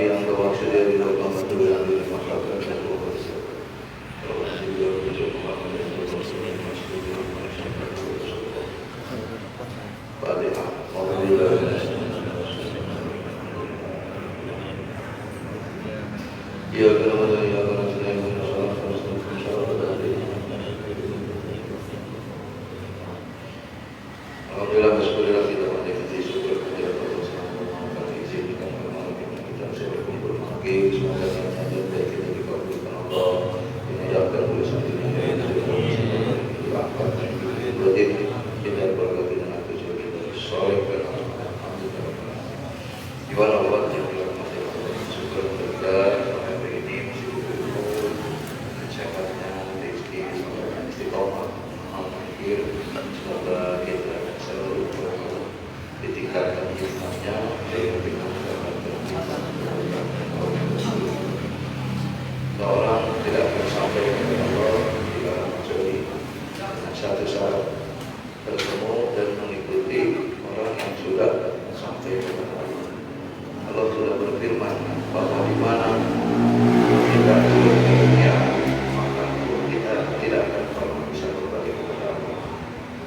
yang bermaksud dari membantu dan masyarakat dan masyarakat. Kalau juga untuk membangun dan masyarakat. Fatihah. Ya kalau ya kalau sudah alhamdulillah bersyukur kita pada kita syukur kepada Allah Subhanahu wa taala izinkan kita bisa berkumpul lagi semoga ada baik kita dikabulkan Allah dimudahkan oleh Sang Hyang diangkat berarti kita berkati dengan itu kita soleh dan gimana Allah yang dirahmati Allah syukur kita sampai ini sehatnya rezeki istiqomah akhir semoga kita selalu ditingkatkan hikmahnya seorang tidak akan sampai kepada Allah jika kecuali satu syarat bertemu dan mengikuti orang yang sudah sampai kepada Allah. Allah sudah berfirman bahwa di mana kita dunia maka kita tidak akan pernah bisa kembali kepada Allah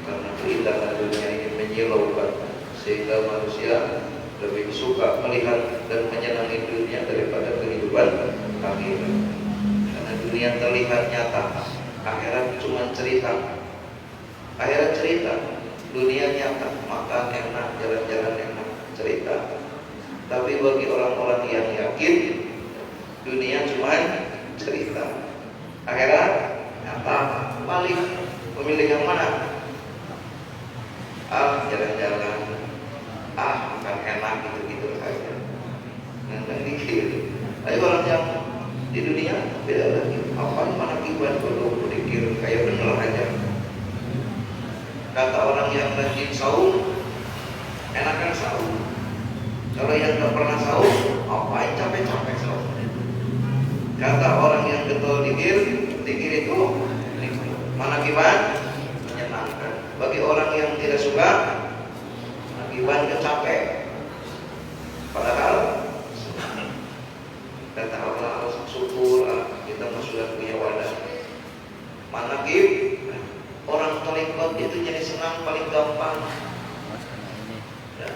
karena keindahan dunia ini menyilaukan sehingga manusia lebih suka melihat dan menyenangi dunia daripada kehidupan akhirat. Karena dunia terlihat nyata, akhirat cuma cerita. Akhirat cerita, dunia nyata, makan enak, jalan-jalan enak, cerita. Tapi bagi orang-orang yang yakin, dunia cuma cerita, akhirat nyata. Paling memilih yang mana? Jalan-jalan, makan enak gitu-gitu saja. Nggak dikir. Tapi orang yang di dunia beda lagi. Apa mana kibat belum dikir kayak bener aja. Kata orang yang rajin saum, enakan saum. Kalau yang nggak pernah saum, apain capek-capek saum. Kata orang yang getol dikir itu mana kibat menyenangkan. Bagi orang yang tidak suka, akibat capek. Padahal kata Allah syukur kita sudah punya wadah. Manakib orang tarekat itu jadi senang paling gampang. Ya.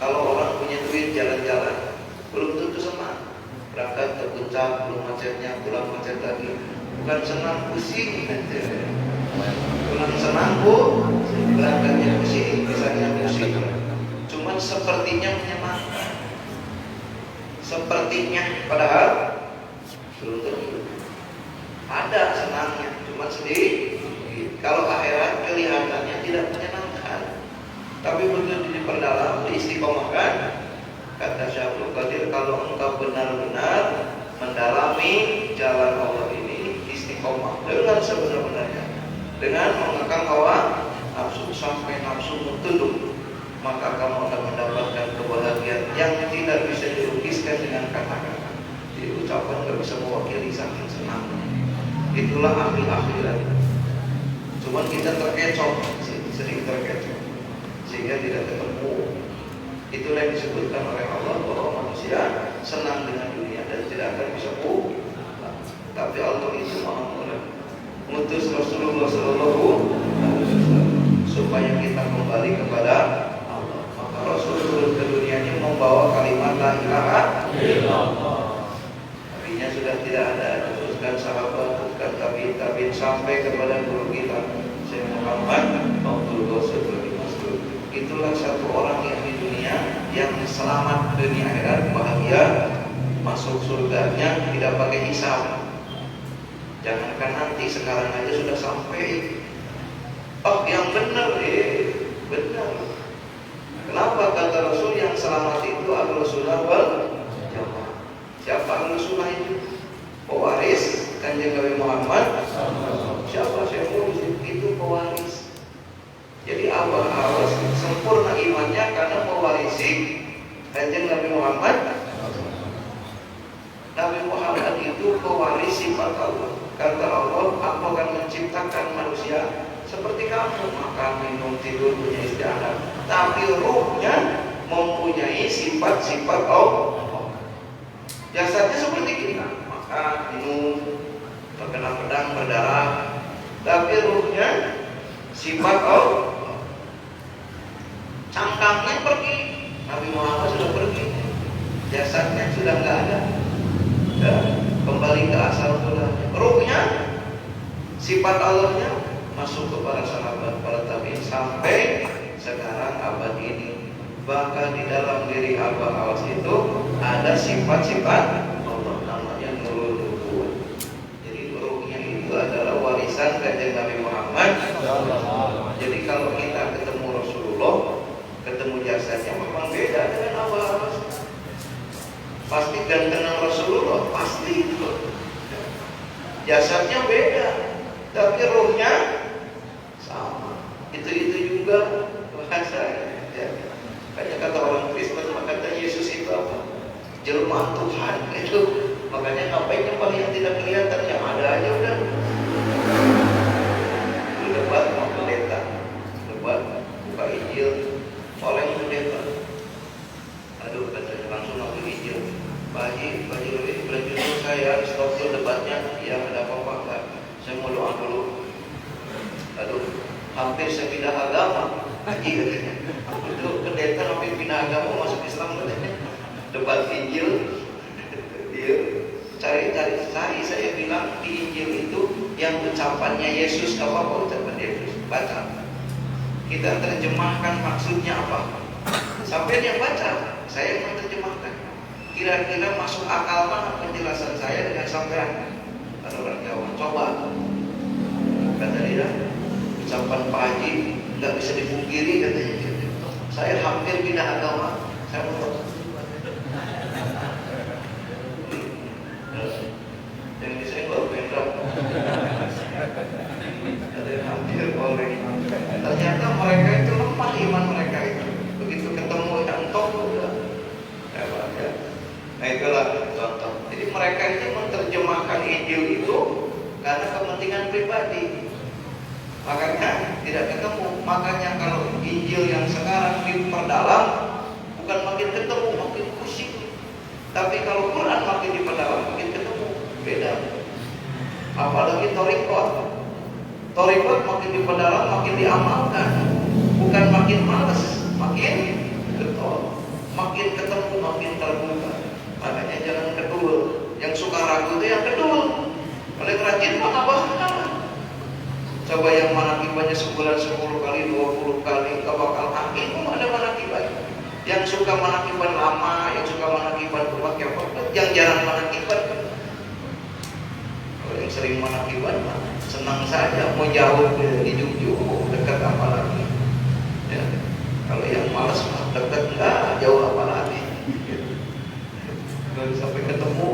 Kalau orang punya duit jalan-jalan belum tentu senang. Berangkat ke puncak belum macetnya, pulang macet lagi. Bukan senang, pusing. Pulang senang berangkatnya pusing, misalnya pusing. Cuman sepertinya menyenangkan. Sepertinya padahal belum tentu. Ada senangnya, cuma sedih. Kalau akhirat kelihatannya tidak menyenangkan. Tapi begitu diperdalam, diistiqomahkan, kata Syaikhul Qadir, kalau engkau benar-benar mendalami jalan Allah ini, istiqomah dengan sebenar-benarnya, dengan mengekang hawa nafsu sampai nafsu tunduk, maka kamu akan mendapatkan kebahagiaan yang tidak bisa dilukiskan dengan kata-kata. Jadi ucapan tidak bisa mewakili saking senangnya. Itulah ambil akhirat. Cuman kita terkecoh, sering terkecoh, sehingga tidak ketemu. Itulah yang disebutkan oleh Allah bahwa manusia senang dengan dunia dan tidak akan bisa pulang. Tapi Allah itu Maha Murah, mengutus Rasulullah Sallallahu Alaihi Wasallam supaya kita kembali kepada Allah. Maka Rasul turun ke dunia ini membawa kalimat la ilaha illallah. Artinya sudah tidak ada, teruskan sahabat, teruskan tabi'in sampai kepada guru kita Syekh Muhammad Abdul Qasim bin Mas'ud. Itulah satu orang yang di dunia yang selamat dunia akhirat, bahagia, masuk surganya tidak pakai hisab. Jangankan nanti, sekarang aja sudah sampai. Oh, yang benar benar. Kenapa kata Rasul yang selamat itu Rasulullah wal jamaah? Siapa Rasulullah itu? Pewaris Kanjeng Nabi Muhammad. Siapa itu pewaris? Jadi Allah harus sempurna imannya karena mewarisi Kanjeng Nabi Muhammad. Nabi Muhammad itu pewaris sifat Allah. Kata Allah, aku akan menciptakan manusia seperti kamu, makan, minum, tidur, punya istri anak. Tapi ruhnya mempunyai sifat-sifat Allah. Jasadnya seperti kita, makan, minum, terkena pedang, berdarah. Tapi ruhnya sifat Allah. Cangkangnya pergi, Nabi Muhammad sudah pergi, jasadnya sudah nggak ada, ya, kembali ke asal mulanya. Ruhnya, sifat Allahnya masuk ke para sahabat, para tabi'in sampai sekarang abad ini. Bahkan di dalam diri Abah Awas itu ada sifat-sifat Allah, namanya nurul nubuwah. Jadi ruhnya itu adalah warisan kanjeng Nabi Muhammad. Jadi kalau kita ketemu Rasulullah, ketemu jasanya memang beda dengan Abah Awas. Pasti gantengan Rasulullah, pasti itu. Jasadnya beda, tapi ruhnya sama. Itu juga bahasanya. Ya. Kayak kata orang Kristen, kata Yesus itu apa? Jelma Tuhan itu. Makanya ngapain nyembah yang tidak kelihatan, yang ada aja udah. Debat sama pendeta, debat buka Injil, oleh pendeta. Aduh, katanya langsung ambil Injil. Pak Haji boleh justru saya stop dulu debatnya. Ya, ada apa-apa enggak? Saya mau doa dulu. Aduh, hampir saya pindah agama. Haji katanya. Itu pendeta hampir pindah agama masuk Islam katanya. Debat Injil. Dia cari saya bilang di Injil itu yang ucapannya Yesus, apa ucapan Yesus? Baca. Kita terjemahkan maksudnya apa? Sampai dia baca, saya menerjemahkan. Kira-kira masuk akal mana penjelasan saya dengan sampean? Kan orang Jawa, coba. Kata dia, ucapan Pak Haji nggak bisa dipungkiri katanya. Saya hampir pindah agama. Saya mau yang bisa baru pindah. Ada yang hampir boleh. Ternyata mereka itu lemah iman mereka itu. Begitu ketemu yang top udah. Ya. Nah itulah contoh. Jadi mereka itu menerjemahkan Injil itu karena kepentingan pribadi. Makanya tidak ketemu. Makanya kalau Injil yang sekarang diperdalam, bukan makin ketemu, makin pusing. Tapi kalau Quran makin diperdalam, makin ketemu. Beda. Apalagi Torikot makin diperdalam, makin diamalkan. Bukan makin malas, makin getol. Makin ketemu, makin terbuka. Makanya jangan kedul. Yang suka ragu itu yang kedul. Oleh rajin mah nggak bakal. Coba yang manakibannya sebulan 10 kali, 20 kali, nggak bakal hakim. Ada manakiban. Yang suka manakiban lama, yang suka manakiban berbagai apa, yang jarang manakiban. Kalau yang sering manakiban, senang saja mau jauh di jauh dekat apa lagi. Ya. Kalau yang malas dekat enggak, jauh apa lagi. Belum sampai ketemu.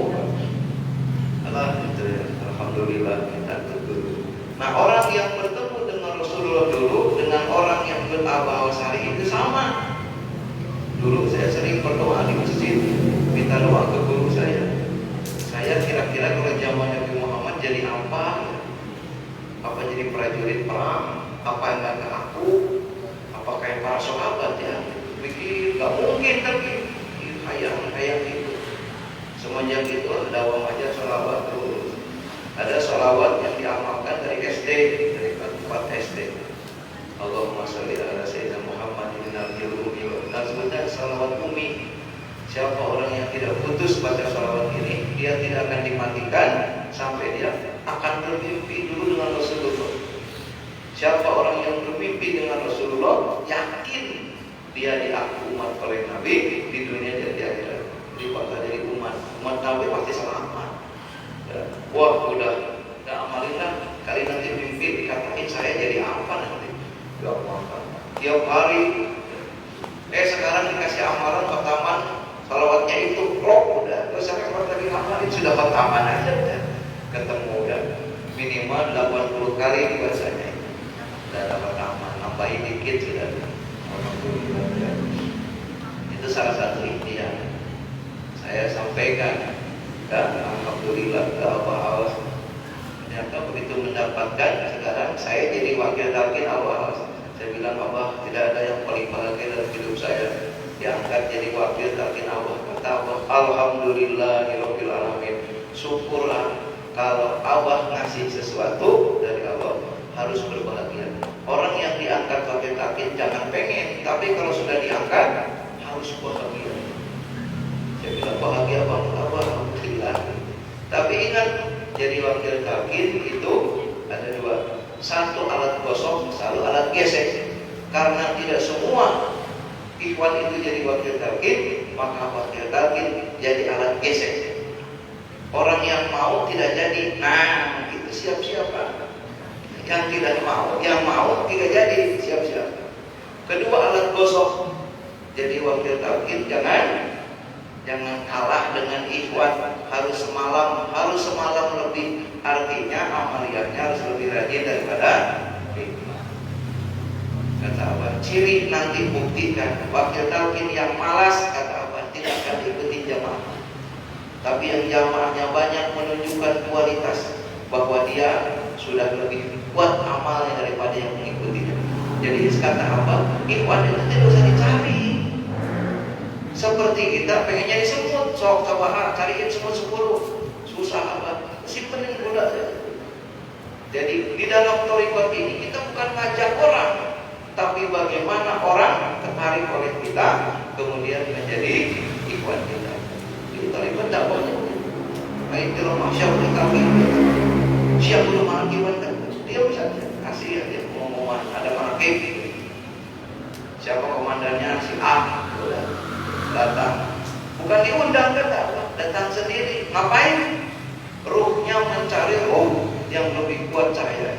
Alhamdulillah kita dulu. Nah, orang yang bertemu dengan Rasulullah dulu dengan orang yang berabah hari itu sama. Dulu saya sering berdoa di masjid, minta doa ke guru saya. Saya kira-kira kalau zaman Nabi Muhammad jadi apa? Apa jadi prajurit perang? Apa yang nggak aku? Apa kayak para sahabat ya? Pikir nggak mungkin tapi hayang itu. Semenjak itu dawam aja sholawat terus. Ada sholawat yang diamalkan dari SD, dari 4 SD. Allahumma sholli ala sayyidina Muhammadin nabiyil ummi wa nazmudan sholawat ummi. Siapa orang yang tidak putus baca sholawat ini, dia tidak akan dimatikan sampai dia akan bermimpi dulu dengan Rasulullah. Siapa orang yang bermimpi dengan Rasulullah, yakin dia diaku umat oleh Nabi di dunia dan di akhirat. Jadi bakal jadi umat Nabi pasti selamat. Wah udah amalinlah, kali nanti mimpi dikatain saya jadi apa nanti? Gak apa-apa. Tiap hari. Sekarang dikasih amalan pertamaan salawatnya itu klop udah. Terus saya lagi amalin sudah pertamaan aja udah. Ketemu ya minimal 80 kali dibacanya. Udah dapat aman, nambahin dikit sudah. Itu salah satu impian saya sampaikan. Dan alhamdulillah Abah Awas ternyata begitu mendapatkan. Sekarang saya jadi wakil talqin Abah Awas. Saya bilang Abah tidak ada yang paling bahagia dalam hidup saya diangkat jadi wakil talqin Abah. kata Abah, alhamdulillahirabbil alamin. Syukurlah kalau Abah ngasih sesuatu dari Allah, harus berbahagia. Orang yang diangkat pakai takdir jangan pengen, tapi kalau sudah diangkat harus bahagia. Saya bilang bahagia banget Abah, alhamdulillah. Tapi ingat, jadi wakil takdir itu ada dua. Satu alat gosok, satu alat gesek. Karena tidak semua ikhwan itu jadi wakil takdir, maka wakil takdir jadi alat gesek. Orang yang mau tidak jadi, nah itu siap-siap Pak. Yang tidak mau, yang mau tidak jadi, siap-siap. Kedua alat gosok, jadi wakil takdir jangan kalah dengan ikhwan. Harus semalam lebih. Artinya amaliyahnya harus lebih rajin daripada ikhwan. Kata Abah, ciri nanti buktikan wakil takdir yang malas, kata Abah, tidak akan ikuti jamaah. Tapi yang jamaahnya banyak menunjukkan kualitas, bahwa dia sudah lebih kuat amalnya daripada yang mengikutinya. Jadi kata Abah, ikhwan itu tidak usah dicari. Seperti kita pengen nyari semut, sok coba cariin semut 10. Susah Abah, simpenin gula saja. Jadi di dalam thariqat ini kita bukan ngajak orang, tapi bagaimana orang tertarik oleh kita, kemudian menjadi ikhwan kita. Di thariqat dakwahnya itu rumah syaikhul kami. Siap belum akibat kan? Dia bisa kasih aja pengumuman ada manakib. Siapa komandannya? Si A. Datang. Bukan diundang, datang sendiri. Ngapain? Ruhnya mencari ruh yang lebih kuat cahaya.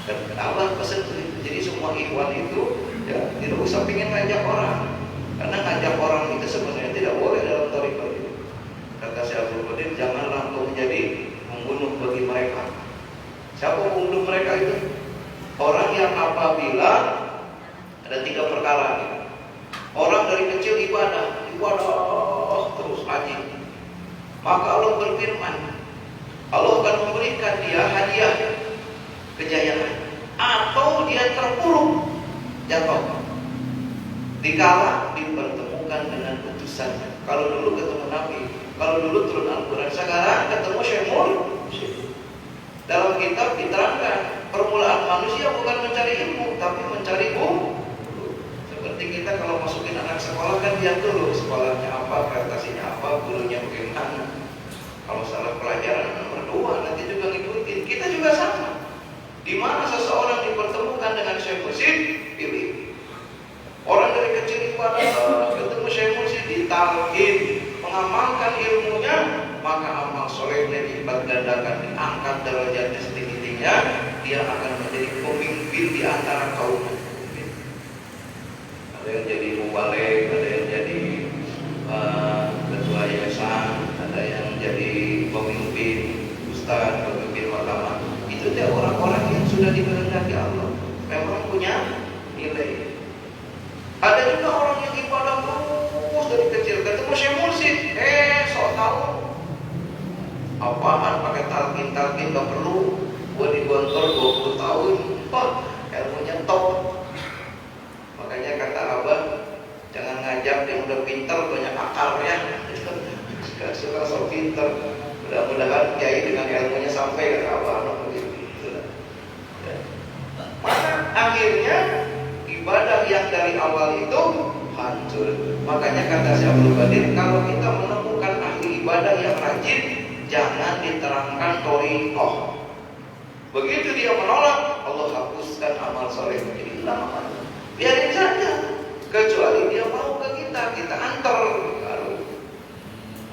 Dan Allah pesan itu. Jadi semua ikhwan itu ya tidak usah pengen ngajak orang. Karena ngajak orang itu sebenarnya tidak boleh dalam thariqat itu. Kata Syekh Abdul Qadir, janganlah engkau menjadi membunuh bagi mereka. Siapa pembunuh mereka itu? Orang yang apabila ada 3 perkara ini. Orang dari kecil ibadah terus rajin. Maka Allah berfirman, Allah akan memberikan dia hadiah kejayaan. Atau dia terpuruk jatuh dikala dipertemukan dengan utusan. Kalau dulu ketemu Nabi, kalau dulu turun Al-Quran, sekarang ketemu Syekh. Dalam kitab diterangkan permulaan manusia bukan mencari ilmu, tapi mencari guru. Seperti kita kalau masukin anak sekolah kan lihat dulu sekolahnya apa, prestasinya apa, gurunya bagaimana. Kalau salah pelajaran nomor 2 nanti juga ngikutin. Kita juga sama. Di mana seseorang dipertemukan dengan Syekh Mursyid, pilih. Orang dari kecil ibadah ketemu Syekh Mursyid, ditalqin, mengamalkan ilmunya, maka amal solehnya dilipat gandakan, diangkat derajatnya setinggi-tingginya, dia akan menjadi pemimpin di antara kaum. Ada yang jadi mubalik, ada yang jadi ketua yayasan, ada yang jadi pemimpin ustaz, pemimpin mahkamah. Itu dia orang-orang yang sudah dikehendaki Allah, memang punya nilai. Ada juga orang yang ibadah terus dari kecil, ketemu Syekh Mursyid, sok tahu apaan pakai talqin gak perlu, gua digontor 20 tahun, ilmunya top. Makanya kata Abah, jangan ngajak yang udah pintar, banyak akalnya. Suka sok pintar. Mudah-mudahan kiai dengan ilmunya sampai ke Abah. Mana akhirnya ibadah yang dari awal itu hancur. Makanya kata Syekh Abdul Qadir, kalau kita menemukan ahli ibadah yang rajin, jangan diterangkan thariqah. Begitu dia menolak, Allah hapuskan amal soleh menjadi hilang amal. Biarin saja, kecuali dia mau ke kita antar baru.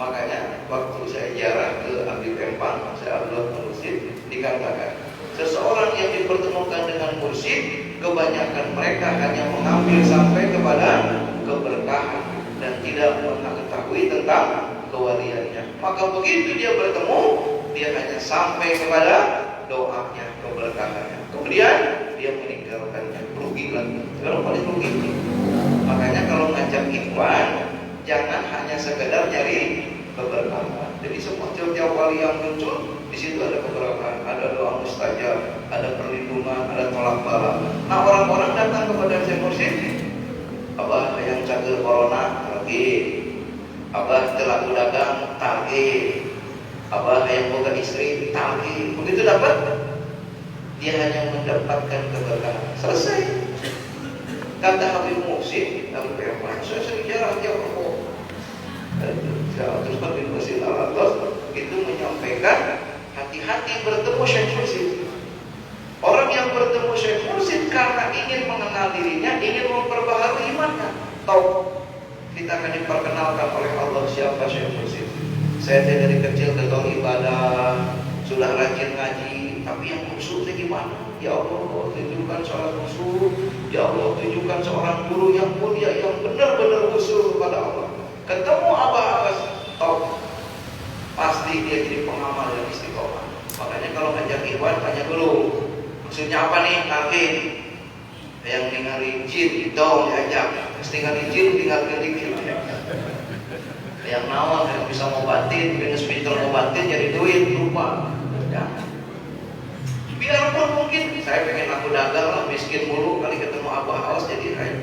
Makanya waktu saya ziarah ke Habib Empang, saya Abdullah Mursyid, dikatakan seseorang yang dipertemukan dengan mursyid, kebanyakan mereka hanya mengambil sampai kepada keberkahan dan tidak mengetahui tentang kewaliannya. Maka begitu dia bertemu, dia hanya sampai kepada doanya, keberkahannya. Kemudian dia meninggalkannya, rugi lagi. Kalau paling rugi. Makanya kalau ngajak ikhwan, jangan hanya sekedar nyari keberkahan. Jadi semua tiap-tiap wali yang muncul, di situ ada keberkahan, ada doa mustajab, ada perlindungan, ada tolak bala. Nah orang-orang datang kepada Syekh Mursyid, apa yang cager corona lagi, Abah telah dagang target, abah yang boga istri target. Begitu dapat, dia hanya mendapatkan keberkahan. Selesai. Kata Habib Muhsin, Habib Irfan, saya sering jarang jawab. Terus Habib Muhsin Allah itu menyampaikan, hati-hati bertemu Syekh Mursid. Orang yang bertemu Syekh Mursid karena ingin mengenal dirinya, ingin memperbaharui imannya. Tahu, kita akan diperkenalkan oleh Allah siapa Syekh Mursid. Saya dari kecil getol ibadah, sudah rajin ngaji, tapi yang khusyuknya gimana? Ya Allah, tunjukkan seorang khusyuk. Ya Allah, tunjukkan seorang guru yang mulia, yang benar-benar khusyuk kepada Allah. Ketemu Abah Abbas, tahu, pasti dia jadi pengamal yang istiqomah. Makanya kalau ngajak ikhwan, tanya dulu, maksudnya apa nih? Target yang ninggalin jin, itu diajak. Terus ninggalin jin, tinggal dikit. Yang nawang, yang bisa ngobatin, yang pinter ngobatin, jadi duit, lupa. Ya. Biarpun mungkin saya pengen aku dagang lah, miskin mulu, kali ketemu Abah Awas jadi kaya.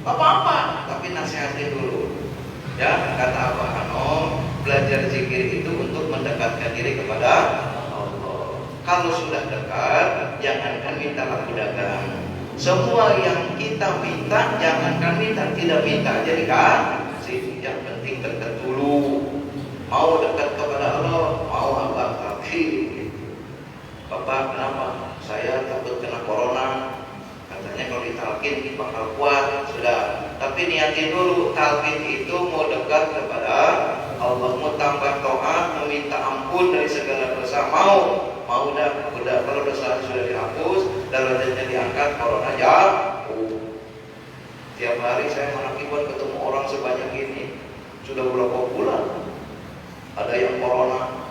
Apa-apa, tapi nasihatin dulu. Ya, kata Abah Anom, belajar zikir itu untuk mendekatkan diri kepada Allah. Kalau sudah dekat, jangankan minta laku dagang. Semua yang kita minta, jangankan minta, tidak minta jadi kan? Yang penting dekat dulu. Mau dekat kepada Allah, mau Abah tapi Bapak kenapa? Saya takut kena corona. Katanya kalau ditalkin bakal kuat. Sudah. Tapi niatin dulu, talkin itu mau dekat kepada Allah, mau tambah taat, meminta ampun dari segala dosa. Mau udah kalau dosa sudah dihapus, darajatnya diangkat, corona jauh. Tiap hari saya mengakibat ketemu orang sebanyak ini. Sudah berapa bulan? Ada yang corona,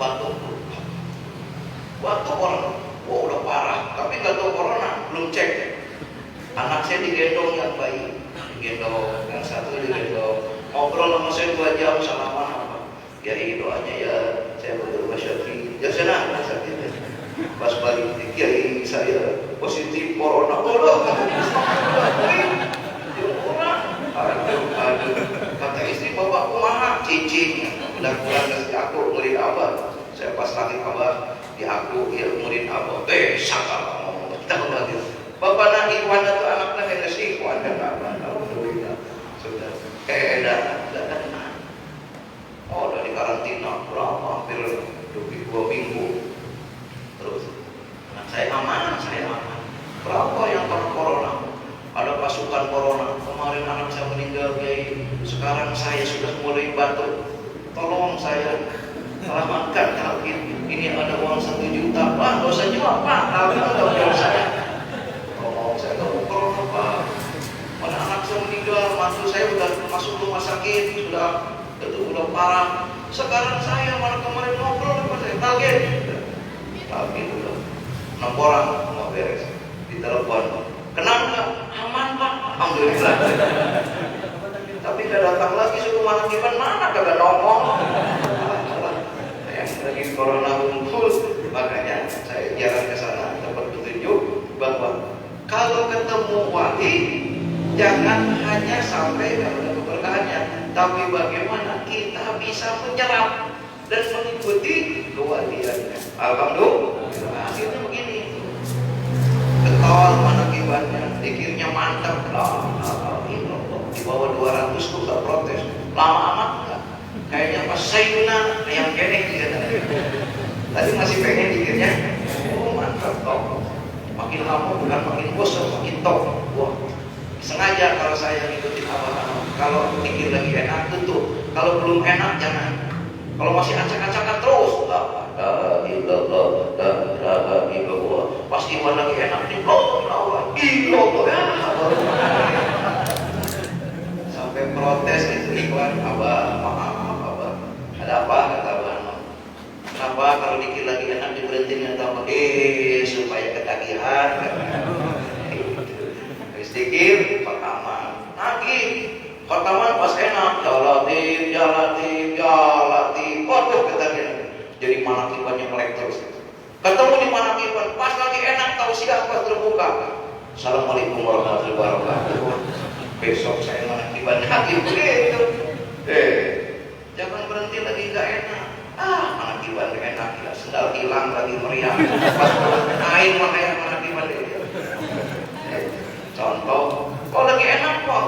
batuk orang, wah udah parah, tapi nggak tahu corona, belum cek. Anak saya digendong yang bayi, digendong, yang satu digendong, ngobrol sama saya 2 jam salaman apa. Ya doanya ya, saya berdoa syafi, ya senang sakit. Pas balik, kiai saya positif corona, aduh, kata istri bapak kumaha, cicing, udah pulang ke aku murid abah. Saya pas lagi abah di aku, ya murid abah, sakal ngomong, tahu lagi. Bapak nak ikhwan atau anaknya yang ngasih ikhwan dan abah, alhamdulillah sudah edan. Oh dari karantina berapa, hampir 2 minggu. Terus anak saya aman. Berapa yang kena corona? Ada pasukan corona. Kemarin anak saya meninggal, Kiai. Sekarang saya sudah mulai batuk. Tolong saya selamatkan talkin. Ini ada uang 1 juta. Pak, gak usah jual, Pak. Talkin udah jauh saya. Tolong saya tahu corona, Pak. Mana anak saya meninggal, mantu saya udah masuk rumah sakit, sudah parah. Sekarang saya malah kemarin ngobrol sama saya, talkin udah 6 orang mau beres. Ditelepon. Kenapa? Aman Pak, alhamdulillah. Tapi gak datang lagi suruh manakiban, mana kagak ngomong. Yang lagi corona ngumpul, makanya saya jarang ke sana, dapat petunjuk bahwa kalau ketemu wali jangan hanya sampai pada keberkahannya, tapi bagaimana kita bisa menyerap dan mengikuti kewaliannya. Alhamdulillah, akhirnya begini. Getol manakibannya, dikirnya mantap lah. Di bawah 200 tuh gak protes. Lama amat enggak. Kayaknya pas Sayyidina yang kenek gitu. Tadi masih pengen dikirnya. Oh mantap toh. Makin lama bukan makin bosan, makin top. Wah, sengaja kalau saya ngikutin abang-abang. Kalau dikir lagi enak tutup. Kalau belum enak jangan. Kalau masih acak-acakan terus. Pas iman lagi enak nih, sampai protes itu ikhwan, abah maaf abah, ada apa kata abah, kenapa kalau dikit lagi enak diberhentiin atau supaya ketagihan, sedikit pertama, nagih, pertama pas enak, ya latif, waduh ketagihan, jadi manakibannya melek terus. Ketemu di manakiban, pas lagi enak tahu siapa terbuka. Assalamualaikum warahmatullahi wabarakatuh. besok saya mengakibat lagi begitu. Jangan berhenti lagi gak enak. Mengakibat gak enak ya, sendal hilang lagi meriang. Pas air makanya mengakibat itu. Contoh, kalau lagi enak kok.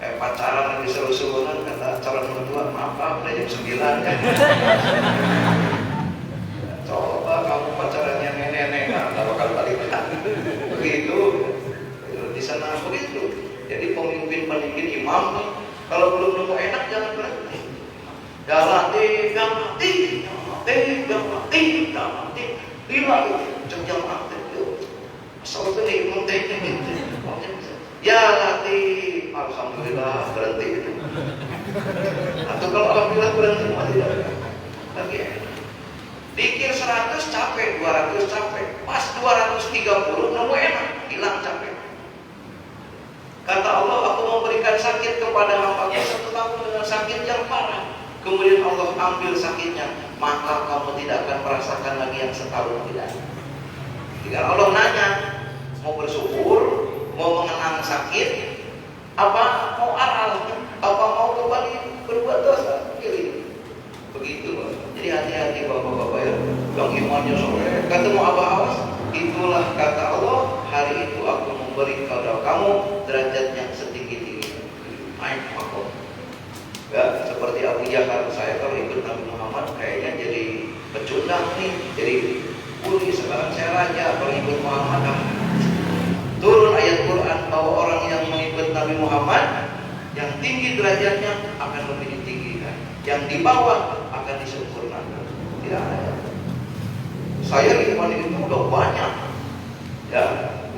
Pacaran lagi seru-seruan kata calon mertua, maaf udah jam 9 ya. Coba kamu pacarannya nenek-nenek, nggak bakal balik lagi. Begitu di sana begitu. Jadi pemimpin imam nih, kalau belum nemu enak jangan berhenti. Galati, lila itu jam-jam itu. Asal itu nih imam teknik itu. Ya latih, alhamdulillah berhenti itu. Atau kalau alhamdulillah berhenti tidak lagi enak. Dikir 100 capek, 200 capek, pas 230 nemu enak, hilang capek. Kata Allah, aku memberikan sakit kepada hamba-Ku setelah dengan sakit yang parah. Kemudian Allah ambil sakitnya, maka kamu tidak akan merasakan lagi yang setahun tidak. Jika Allah nanya, mau bersyukur, mau mengenang sakit, apa mau aral, apa mau kembali berbuat dosa, pilih. Begitu, jadi hati-hati bapak-bapak ya, yang imannya soleh. Ketemu apa awas, itulah kata Allah, hari itu aku memberi kepada kamu derajat yang setinggi-tinggi. Naik makom. Ya, seperti Abu Jahal, saya kalau ikut Nabi Muhammad kayaknya jadi pecundang nih, jadi kuli. Sekarang saya raja kalau ikut Muhammad. Turun ayat Quran bahwa orang yang mengikut Nabi Muhammad yang tinggi derajatnya akan lebih ditinggikan, yang di bawah akan disempurnakan. Tidak ada. Saya iman itu udah banyak, ya,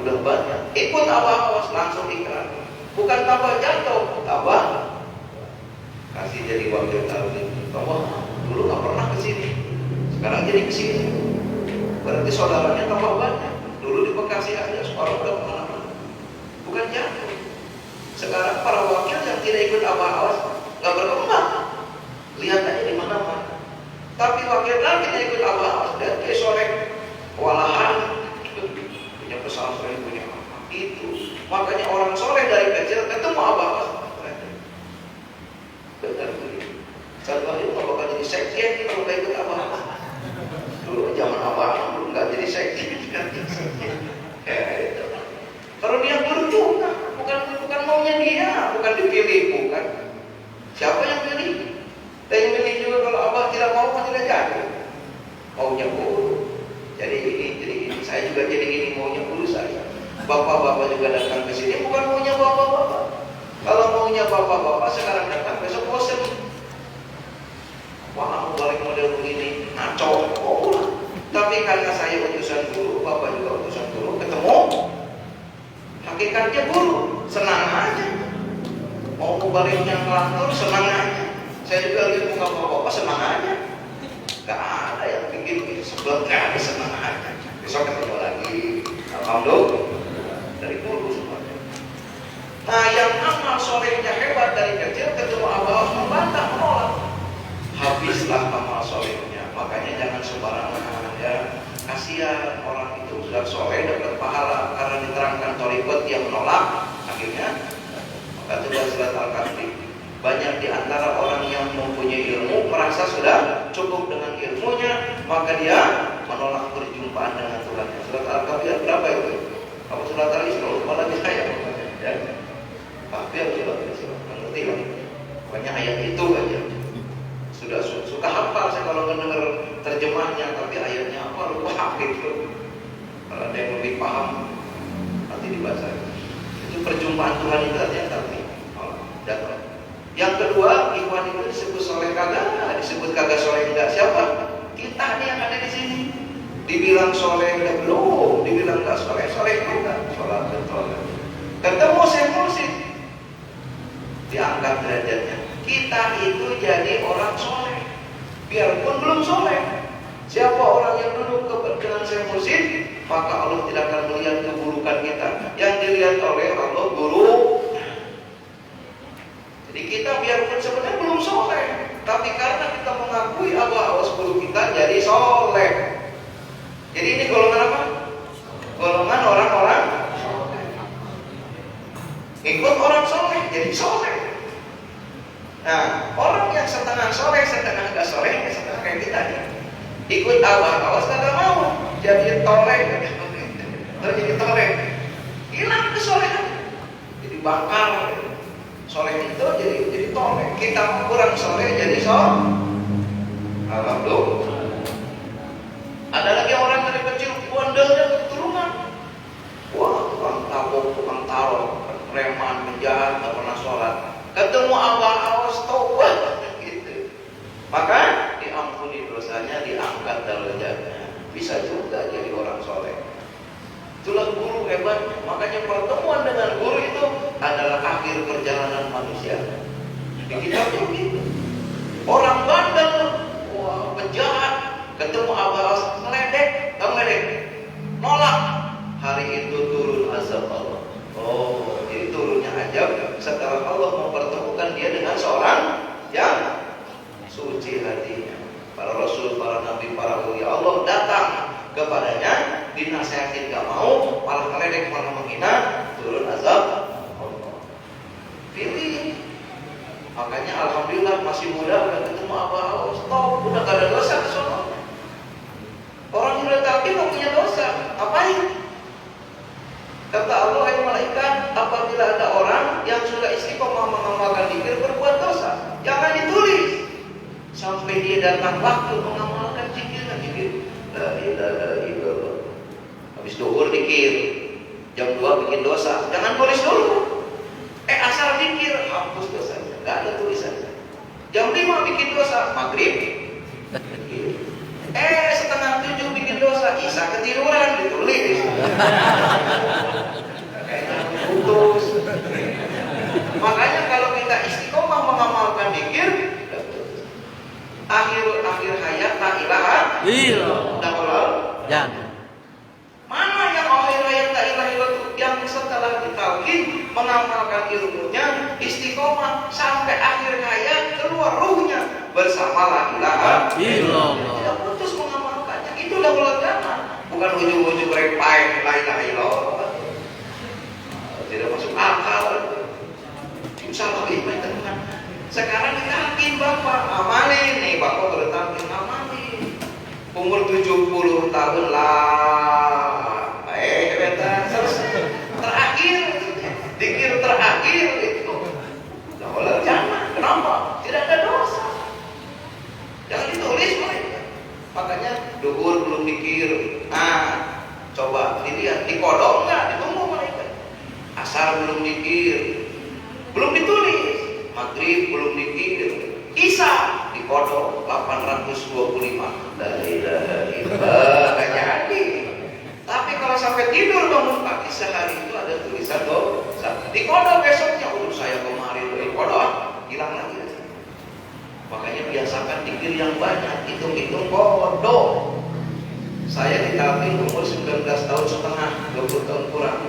udah banyak. Ikut awas langsung ikrar, bukan tambah jatuh, tambah kasih jadi wakil tabligh. Tambah dulu nggak pernah ke sini, sekarang jadi ke sini. Berarti saudaranya tambah banyak. Dulu di Bekasi aja sekarang udah kemana-mana, bukan jatuh. Sekarang para wakil yang tidak ikut awas nggak berkembang. Lihat aja di mana-mana. Tapi wakil lagi tidak ikut awas, dan dia sore kewalahan, punya pesantren, punya apa itu. Makanya orang soleh dari kecil ketemu awas. Benar begitu. Satu hari nggak bakal jadi sekjen kalau nggak ikut awas. Dulu zaman abang belum nggak jadi sekjen. Kalau dia guru bukan maunya dia, bukan dipilih, bukan. Siapa yang pilih? Dan yang pilih juga kalau abah tidak mau tidak jadi. Maunya guru. Jadi ini saya juga jadi ini maunya guru saya. Bapak-bapak juga datang ke sini bukan maunya bapak-bapak. Kalau maunya bapak-bapak sekarang datang besok bosan. Wah, aku balik model begini, ngaco. Tapi karena saya utusan guru, bapak juga utusan guru, ketemu. Hakikatnya guru, senang aja. Mau baliknya ngelantur, senang aja. Saya juga lihat muka bapak senang aja. Gak ada yang bikin sebel, gak ada, senang aja. Besok ketemu lagi. Alhamdulillah dari guru semuanya. Nah, yang amal solehnya hebat dari kecil ketemu abah membantah, menolak. Habislah amal solehnya. Makanya jangan sembarangan ya. Kasihan orang itu sudah soleh dapat pahala karena diterangkan thariqat yang menolak. Akhirnya maka sudah surat Al-Kahfi. Banyak di antara orang yang mempunyai ilmu merasa sudah cukup dengan ilmunya, maka dia menolak perjumpaan dengan Tuhan. Surat Al-Kahfi berapa itu? Apa surat Al-Isra? Malah saya ya. Kahfi surat Al-Isra. Mengerti kan? Banyak ayat itu aja. Sudah suka hafal saya kalau mendengar terjemahnya, tapi ayatnya apa lupa hafal itu. Kalau ada yang lebih paham nanti dibaca. Itu perjumpaan Tuhan itu artinya tapi datang. Yang kedua, ikhwan itu disebut soleh kagak, disebut kagak soleh enggak. Siapa? Kita nih yang ada di sini. Dibilang soleh enggak belum, dibilang enggak soleh, soleh enggak. Sholat betul. Ketemu saya mursyid, diangkat derajatnya. Kita itu jadi orang soleh, biarpun belum soleh. Siapa orang yang duduk dengan saya mursyid, maka Allah tidak akan melihat keburukan kita. Yang dilihat oleh Allah guru. Jadi kita biarpun sebenarnya belum soleh, tapi karena kita mengakui awas guru kita jadi soleh. Jadi ini golongan apa? Golongan orang-orang soleh. Ikut orang jadi soleh. Nah, orang yang setengah soleh, setengah nggak soleh, setengah kayak kita nih, ikut awas kagak mau, jadi toleh, jadi toleh, hilang kesolehan, jadi bakal. Soleh itu jadi toleh. Kita kurang soleh jadi alhamdulillah. Ada lagi orang dari kecil bandelnya keturunan. Wah, tukang tabok, tukang taruh, preman, penjahat, nggak pernah sholat. Ketemu abang awas taubat gitu. Maka diampuni dosanya, diangkat derajatnya. Bisa juga jadi orang soleh. Itulah guru hebatnya. Makanya pertemuan dengan guru itu adalah akhir perjalanan manusia. Di kitabnya begitu. Orang bandel, wah, penjahat, ketemu abang ngeledek, nolak. Hari itu turun azab Allah. Oh, jadi turunnya azab setelah Allah mempertemukan dia dengan seorang yang suci hatinya. Para rasul, para nabi, para wali Allah datang kepadanya, dinasihatin gak mau, malah ngeledek, malah menghina, turun azab Allah. Pilih. Makanya alhamdulillah masih muda udah ketemu abah, stop, udah gak ada dosa ke sana. Orang yang udah takdir gak punya dosa, ngapain? Kata Allah, hai malaikat, apabila ada orang yang sudah istiqomah mengamalkan zikir berbuat dosa, jangan ditulis sampai dia datang waktu mengamalkan zikir. La ilaha illallah. Habis duhur zikir, jam 2 bikin dosa, jangan tulis dulu. Asal zikir, hapus dosanya, gak ada tulisannya. Jam 5 bikin dosa, maghrib. Setengah 7 bikin dosa, isya ketiduran, ditulis. Kayaknya putus. Makanya kalau kita istiqomah mengamalkan zikir, akhir hayat la ilaha illallah. Jangan. Mana yang akhir hayat la ilaha illallah, yang setelah ditalqin mengamalkan ilmunya, istiqomah sampai akhir hayat keluar ruhnya bersama la ilaha illallah. Tidak putus mengamalkannya. Itu daulat jannah. Bukan ujung-ujung repai la ilaha illallah. Tidak masuk akal. Insyaallah iman teman. Sekarang kita yakin Bapak amalin nih, Bapak bertalqin amalin. Umur 70 tahun lah. Selesai. Terakhir zikir terakhir itu daulat jannah. Kenapa? Tidak ada dosa. Jangan ditulis mereka. Makanya duhur belum mikir. Nah, coba dilihat dikodok enggak, ditunggu mereka. Asar belum mikir, belum ditulis. Maghrib belum mikir. Isya dikodok 825. La ilaha illallah. Enggak jadi. Tapi kalau sampai tidur bangun pagi sehari itu ada tulisan dosa. Dikodok besoknya, saya kemarin dikodok, hilang lagi. Makanya biasakan zikir yang banyak, hitung-hitung kodok. Saya ditalqin umur 19 tahun setengah, 20 tahun kurang.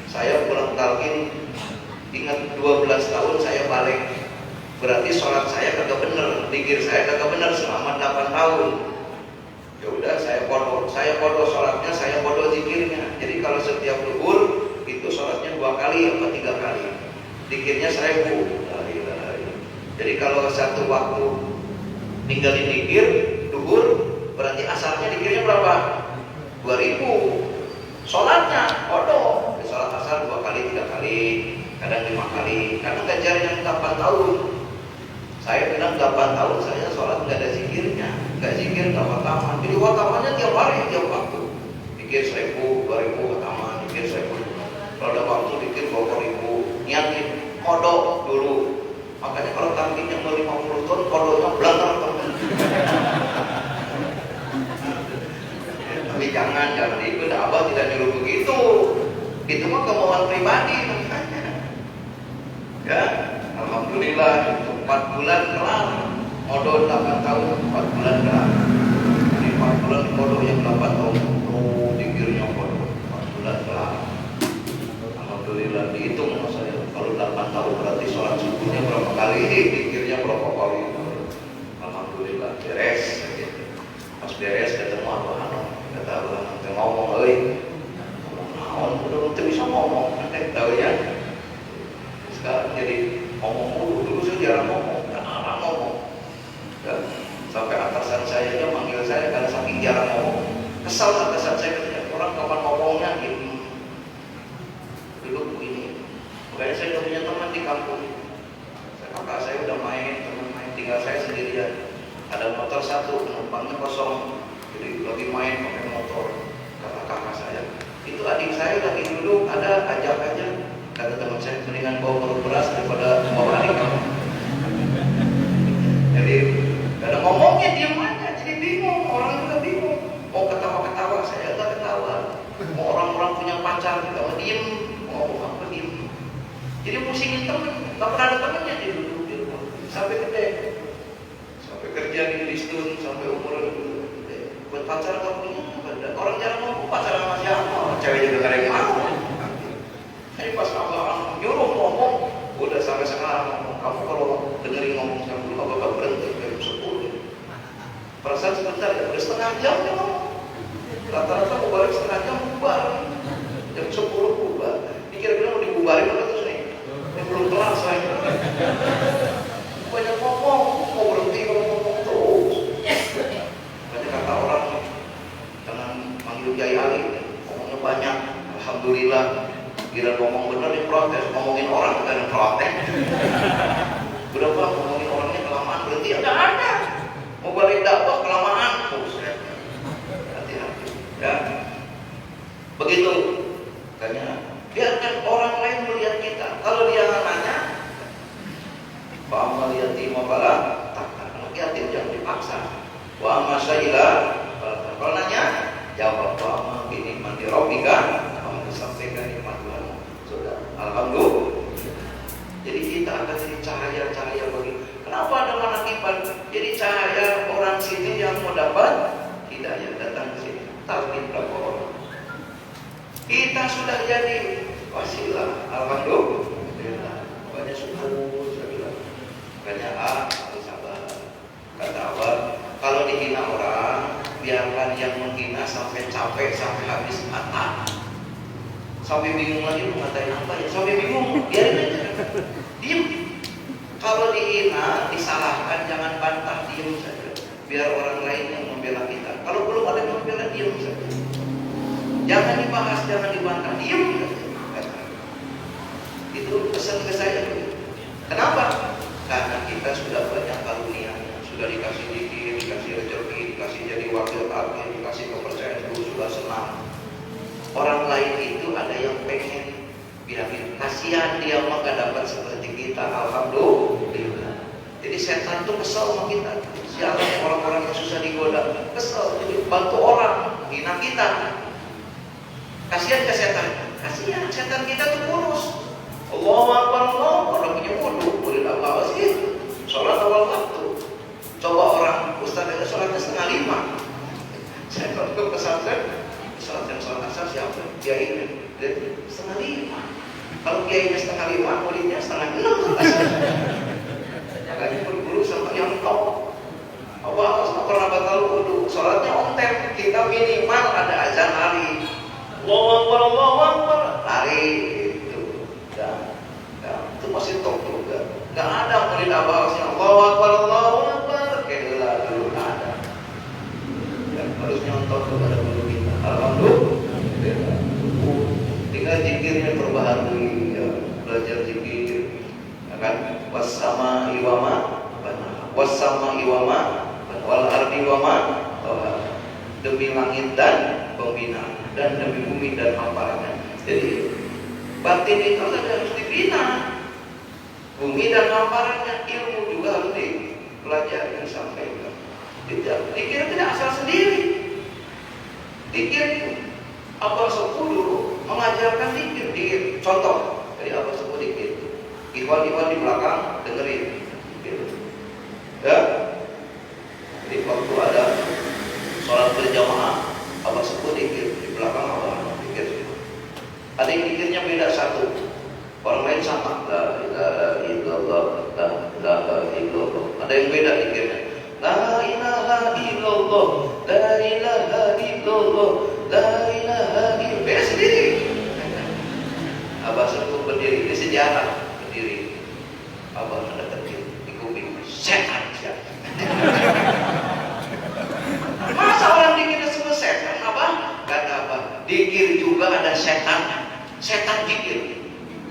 Saya pulang talqin, ingat 12 tahun saya balik. Berarti sholat saya kagak bener, zikir saya kagak bener selama 8 tahun. Ya udah, saya podo sholatnya, saya podo zikirnya. Jadi kalau setiap duhur itu sholatnya 2 kali atau 3 kali, zikirnya 1000. Jadi kalau satu waktu ninggalin zikir duhur, berarti asarnya zikirnya berapa? 2000. Sholatnya podo, sholat asar 2 kali, 3 kali, kadang 5 kali. Karena ngajar yang 8 tahun, saya bilang 8 tahun saya sholat nggak ada zikirnya, nggak zikir nggak khataman. Jadi khatamannya tiap hari, tiap waktu. Zikir 1000, 2000 khataman, zikir 1000. Kalau ada waktu zikir 20.000, niatin kodok dulu. Makanya kalau talqin yang 50 tahun kodoknya belakang. Tapi jangan ikut, Abah tidak nyuruh begitu. Itu mah kemauan pribadi makanya. Ya, alhamdulillah 4 bulan kelar. Modal 8 tahun, 4 bulan kelar. Jadi 4 bulan modal yang 8 tahun, dikirnya modal 4 bulan kelar. Alhamdulillah dihitung sama saya. Kalau 8 tahun berarti sholat subuhnya berapa kali, dikirnya berapa kali. Alhamdulillah beres. Pas beres ketemu Abah Hanum, kata Abah Hanum ngomong, udah bisa ngomong, tahu ya. jarang ngomong, jarang ngomong. Ya, sampai atasan saya aja manggil saya karena saking jarang ngomong. Kesal atasan saya ketika orang kapan ngomongnya duduk begini. Makanya saya udah punya teman di kampung. Kakak saya udah main, teman main, tinggal saya sendirian. Ada motor satu, penumpangnya kosong. Jadi lagi main pakai motor. Kata kakak saya, itu adik saya lagi duduk, ada ajak aja. Kata teman saya, mendingan bawa perut beras daripada bawa adik kamu. Jadi kadang ngomongnya diam aja, jadi bingung. Orang juga bingung. Mau ketawa-ketawa, saya nggak ketawa. Mau orang-orang punya pacar, nggak diem. Mau apa diem. Jadi pusingin temen, nggak pernah ada temennya dia duduk di rumah. Sampai gede, sampai kerja di Listun, sampai umur gede. Buat pacar nggak punya. Orang jarang ngomong pacaran sama siapa. Cewek juga nggak ada yang mau. Jadi pas orang nyuruh ngomong, udah sampai sekarang ngomong. Kamu kalau dengerin ngomong sama dulu, apa berhenti jam 10. Perasaan sebentar ya, udah setengah jam ya ngomong. Rata-rata mau balik setengah jam bubar. Jam 10 bubar. Dikira-kira mau dibubarin apa terus nih? Ini belum kelar saya. Banyak ngomong, mau berhenti kalau ngomong terus. Banyak kata orang, jangan manggil Kiai Ali, ngomongnya banyak. Alhamdulillah. Kira ngomong bener diprotes, ngomongin orang bukan yang protes. Berapa ngomongin orangnya kelamaan berhenti? Ya nggak ada. Mau balik dakwah kelamaan, hati-hati. Ya, begitu. Makanya biarkan orang lain melihat kita. Kalau dia nanya, Pak Amal yatim mafalah, takkan. Anak yatim jangan dipaksa. Wa amma syaila, kalau nanya, jawab Pak Amal ini mandi robika. Sampaikan nikmat Tuhan. Sudah, alhamdulillah. Jadi kita akan jadi cahaya-cahaya bagi. Kenapa ada manakiban? Jadi cahaya orang sini yang mau dapat hidayah datang ke sini. Target berapa orang? Kita sudah jadi wasilah. Alhamdulillah. Banyak syukur. Saya bilang. Banyak harus sabar. Kata Allah, kalau dihina orang, biarkan yang menghina sampai capek, sampai habis mata. Sampai bingung lagi mau ngatain apa ya, sampai bingung, biarin aja, diem. Kalau dihina, disalahkan, jangan bantah, diem saja. Biar orang lain yang membela kita. Kalau belum ada yang membela, diem saja. Jangan dibahas, jangan dibantah, diem saja. Itu pesan ke saya. Kenapa? Karena kita sudah banyak karunia, sudah dikasih dikir, dikasih rezeki, dikasih jadi wakil takmir, dikasih kepercayaan dulu, sudah senang. Orang lain itu ada yang pengen bilangin, kasihan dia mah gak dapat seperti kita. Alhamdulillah. Jadi setan tuh kesel sama kita. Sialan orang-orang yang susah digoda, kesel. Jadi bantu orang, hina kita. Kasihan ke setan? Kasihan, setan kita tuh kurus. Allahu Akbar, Allah, orang punya wudu, boleh apa sih? Sholat awal waktu. Coba orang ustaz aja sholatnya 4:30. Saya kalau ke pesantren, sholat asar siapa? Kiainya 4:30. Kalau kiainya 4:30, muridnya 5:30. Makanya berburu sama yang top. Allah nggak pernah batal wudu. Sholatnya on time. Kita minimal ada azan lari. Allahu Akbar, lari itu. Itu masih top juga. Nggak ada murid abahnya Allahu Akbar. Kayak dulu nggak ada. Dan harus nyontoh kepada guru kita. Alhamdulillah. Tinggal zikirnya perbaharui, ya. Belajar zikir, ya kan? Wassama iwama, wassama iwama, wal ardi wama, demi langit dan pembina, dan demi bumi dan hamparannya. Jadi batin itu harus dibina. Bumi dan hamparannya, ilmu juga harus dipelajari, disampaikan. Dikir tidak asal sendiri. Dikir Abah Sepuh dulu mengajarkan dikir. Contoh dari Abah Sepuh dikir. Ikhwan-ikhwan di belakang dengerin. Ya. Jadi waktu ada sholat berjamaah, Abah Sepuh dikir di belakang Abah dikir. Ada yang dikirnya beda satu. Orang lain sama. La ilaha illallah, la ilaha illallah. Ada yang beda dikirnya. La ilaha illallah, la ilaha illallah, la ilaha illallah. Beda sendiri. Abah Sepuh berdiri, ini sejarah berdiri. Abah ada terkir. juga ada setan zikir.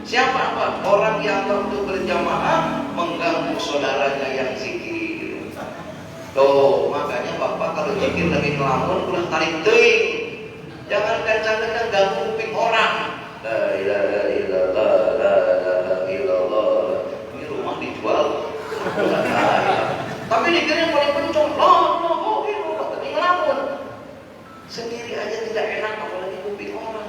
Siapa apa? Orang yang waktu berjamaah mengganggu saudaranya yang zikir. Tuh, makanya Bapak kalau zikir lagi ngelamun ulah tarik teuing. Jangan kencang-kencang ganggu kuping orang. La ilaha illallah, la ilaha illallah. Ini rumah dijual. Tapi dikira yang paling pencong, tapi ngelamun. Sendiri aja tidak enak, apalagi kuping orang.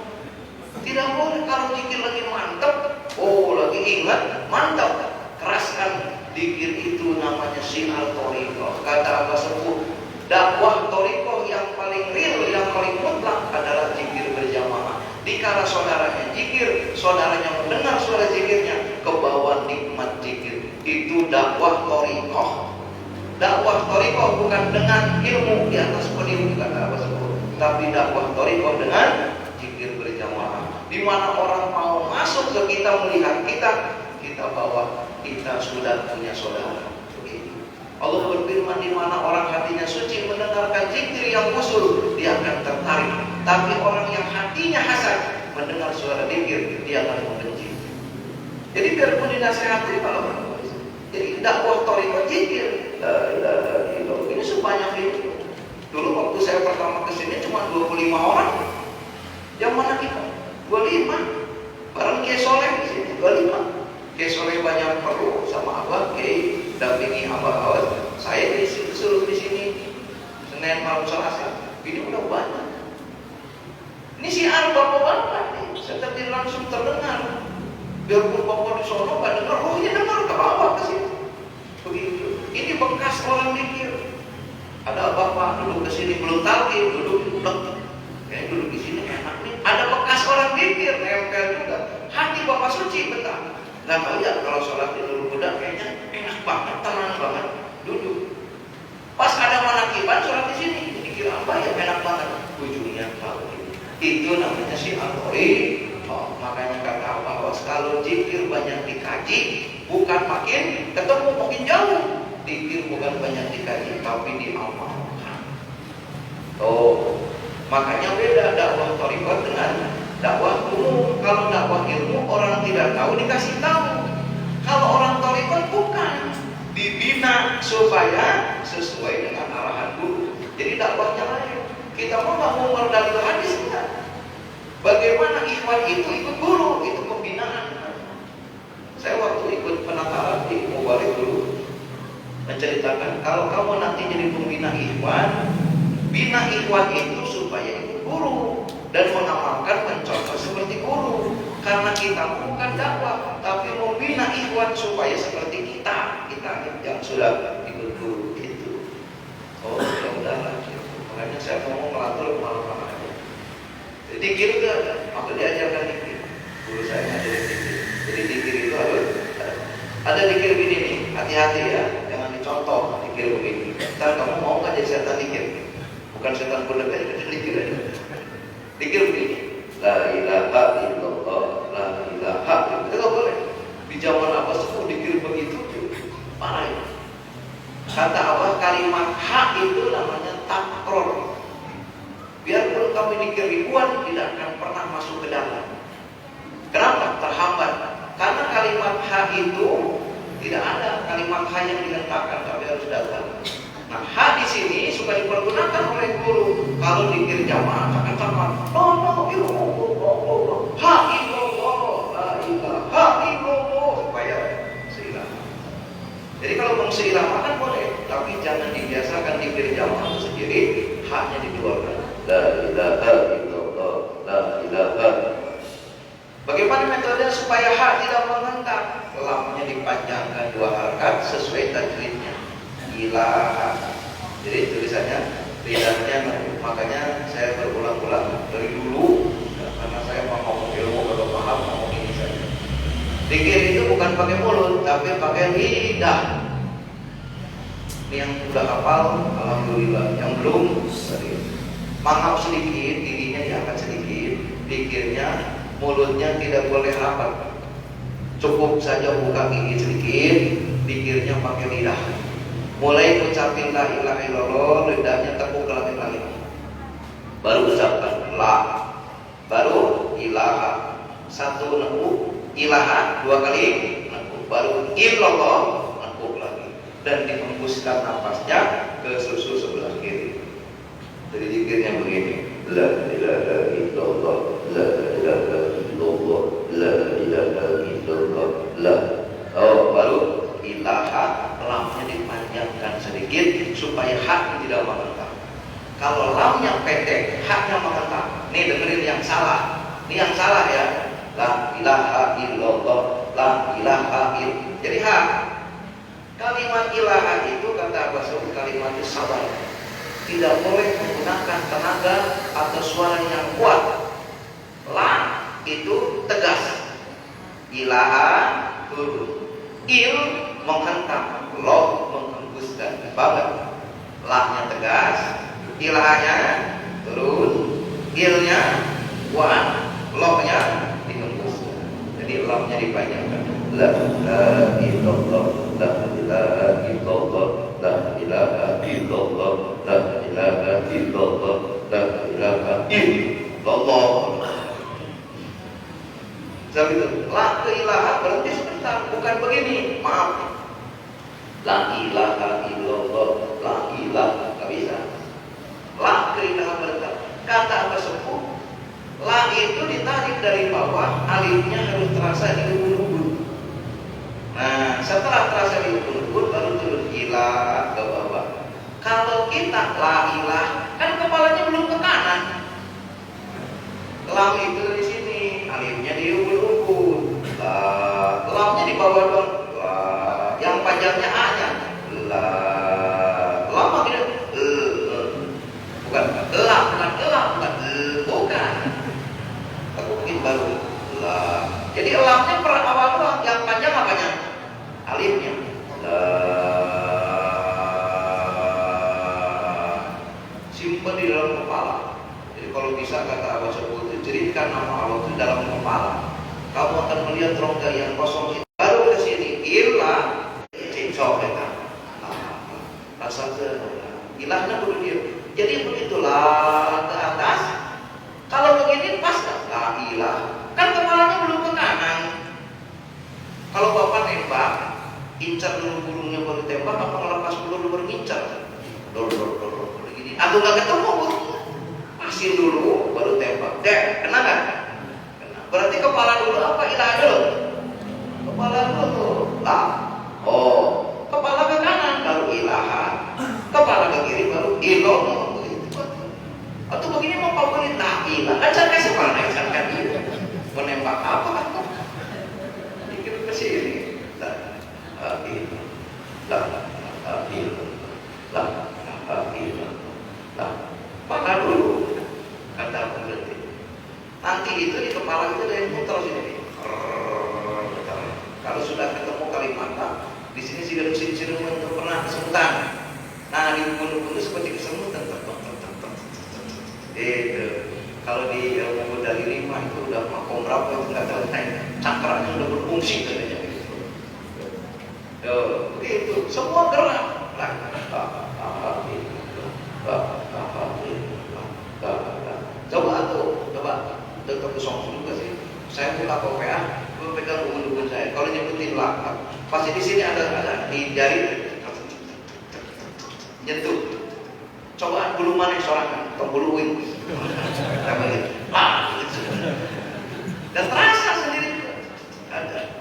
Tidak boleh kalau zikir lagi mantap. Oh, lagi ingat, mantap. Keraskan zikir itu namanya syiar thariqah. Kata Abah Sepuh, dakwah thariqah yang paling real, yang paling mutlak adalah zikir berjamaah. Dikala saudaranya zikir, saudaranya mendengar suara zikirnya, ke bawah nikmat zikir. Itu dakwah thariqah. Dakwah thariqah bukan dengan ilmu di atas penilmu, kata Abah Sepuh, tapi dakwah thariqah dengan zikir berjamaah. Di mana orang mau masuk ke kita, melihat kita bawa, kita sudah punya saudara. Begitu. Allah berfirman, di mana orang hatinya suci mendengarkan zikir yang usul, dia akan tertarik. Tapi orang yang hatinya hasad mendengar suara zikir, dia akan membenci. Jadi biarpun dinasihati kalau jadi dakwah thariqah zikir. La ilaha illallah. Ini sebanyak itu. Dulu waktu saya pertama kesini cuma 25 orang. Yang mana kita? 25. Bareng Kiai Soleh di sini 25. Kiai Soleh banyak perlu sama Abah, Kiai dampingi Abah awas. Saya disuruh di sini Senin malam Selasa. Ini udah banyak. Ini siar bapak-bapak nih, seperti langsung terdengar. Biarpun bapak di sono nggak dengar, rohnya dengar ke bawah ke sini. Begitu. Ini bekas orang mikir. Ada bapak duduk ke sini belum talqin, duduk. Kayak duduk di sini enak nih. Ada bekas orang mikir, nempel juga. Hati bapak suci betah. Nggak lihat kalau sholat di Nurul Huda kayaknya enak banget, tenang banget, duduk. Pas ada manakiban sholat di sini, dikira apa ya enak banget, ujungnya tahu. Itu namanya syiar thariqah. Makanya kata Allah, kalau zikir banyak dikaji, bukan makin ketemu makin jauh. Zikir bukan banyak dikaji, tapi diamalkan. Oh. Makanya beda dakwah thariqah dengan dakwah umum. Kalau dakwah ilmu orang tidak tahu dikasih tahu. Kalau orang thariqah bukan, dibina supaya sesuai dengan arahan guru. Jadi dakwahnya lain. Kita mau nggak mau merdali hadis enggak? Bagaimana ikhwan itu ikut guru, itu pembinaan. Saya waktu ikut penataran di Mubarak dulu menceritakan kalau kamu nanti jadi pembina ikhwan, bina ikhwan itu supaya ikut guru dan mengamalkan, mencontoh seperti guru. Karena kita bukan dakwah, tapi membina ikhwan supaya seperti kita yang sudah ikut guru itu. Oh, mudah-mudahan. Makanya saya mau melatur kemana-mana aja. Jadi dikir itu aku diajarkan dikir. Guru saya ngajarin dikir. Jadi dikir itu harus ada dikir begini nih. Hati-hati ya, jangan dicontoh dikir begini. Ntar kamu mau nggak jadi setan dikir? Bukan setan pun jadi dikir aja. Dikir begini. La ilaha illallah, la ilaha illallah. Itu boleh. Di zaman apa Sepuh dikir begitu? Parah ya. Kata Allah, kalimat hak itu namanya takror. Biarpun kamu dikir ribuan, tidak akan pernah masuk ke dalam. Kenapa? Terhambat. Karena kalimat hak itu tidak ada kalimat hak yang diletakkan, tapi harus datang. Nah, hak di sini suka dipergunakan oleh guru. Kalau dikir jamaah, katakan, hak illallah, la ilaha illallah, supaya seirama. Jadi kalau mau seirama kan boleh, tapi jangan dibiasakan dikir jamaah itu sendiri, haknya dikeluarkan. La ilaha illallah, la ilaha. Bagaimana metode supaya hak tidak mengentak? Lamnya dipanjangkan 2 harakat sesuai tajwidnya. Ilaha. Jadi tulisannya lidahnya, makanya saya berulang-ulang dari dulu karena saya mau ngomong ilmu kalau paham ngomong ini saja. Zikir itu bukan pakai mulut tapi pakai lidah. Ini yang sudah hafal alhamdulillah, yang belum mangap sedikit, giginya diangkat sedikit, zikirnya mulutnya tidak boleh rapat. Cukup saja buka gigi sedikit, zikirnya pakai lidah. Mulai ucapin la ilaha illallah, lidahnya tepuk ke langit-langit. Baru ucapkan la baru ilaha, satu nekuk, ilaha dua kali nekuk, baru illallah nekuk lagi, dan dihembuskan napasnya ke susu sebelah kiri. Jadi zikirnya begini: la ilaha illallah, la ilaha illallah, la ilaha illallah, la. Oh, baru ilaha, lamnya dipanjangkan sedikit supaya hak tidak mengentak. Kalau lamnya pendek, haknya mengentak. Nih dengerin yang salah. Ini yang salah ya. La ilaha illallah, la ilaha illallah. Jadi hak. Kalimat ilaha itu kata Abbas kalimat sabar. Tidak boleh menggunakan tenaga atau suara yang kuat. La itu tegas. Ilaha turun. Il menghentak, lo menghembuskan banget. La-nya tegas, ilahnya turun, ilnya kuat, lo-nya dihembuskan. Jadi lamnya dipanjangkan. La ilaha illallah, la ilaha illallah, la ilaha illallah, la ilaha illallah, la ilaha illallah. Sebab itu, la ilaha berarti sebentar, bukan begini, maaf. La ilaha illallah, la ilaha, nggak bisa. La ilaha berarti kata apa sepuh? La itu ditarik dari bawah, alifnya harus terasa di ubun-ubun. Nah, setelah terasa di ubun-ubun baru turun ilah ke bawah. Kalau kita la ilah, kan kepalanya belum ke kanan. Lam itu dari sini, alifnya di ubun-ubun. Lamnya di bawah dong. Yang panjangnya A-nya. Lama tidak. Bukan bukan. Aku bikin baru. Jadi lamnya per awal doang, yang panjang apanya? Alifnya. Simpan di dalam kepala. Jadi kalau bisa kata Abah Sepuh itu, jadikan nama Allah itu dalam kepala. Kamu akan melihat rongga yang kosong itu. Baru ke sini ilah cincok ya. Rasa ilahnya perlu dia. Jadi begitulah ke atas. Kalau begini pas la ilah. Kan kepalanya belum ke kanan. Kalau bapak nembak, incar dulu burungnya baru tembak, apa ngelepas peluru baru ngincar? Dor begini. Aku nggak ketemu burungnya. Pasin dulu baru tembak. Kena kan? Kena. Berarti kepala dulu apa ilah dulu? Kepala dulu. Lah. Oh, kepala ke kanan baru ilaha. Kepala ke kiri baru ilah. Atau begini mau favorit la ilah. Ajar kasih mana kan itu. Menembak apa kan? Dikit ke sini. La ilah. La ilah. La ilah. La. Kepala dulu. Kata berarti. Nanti itu di kepala itu ada yang muter sini. Kalau sudah ketemu kalimat, di sini sidang pernah kesemutan. Nah, di buku-buku itu seperti kesemutan. Itu. Kalau di ilmu dari 5 itu udah makom berapa itu nggak tahu, cakranya udah berfungsi katanya gitu. Begitu, semua gerak. Coba dokter Kusong juga sih. Saya buka PA, gue pegang dukun saya. Kalau nyebutin lah, pasti di sini ada di jari nyentuh. Coba bulu mana yang sorangan, atau buluin. Kamu gitu. Dan terasa sendiri ada.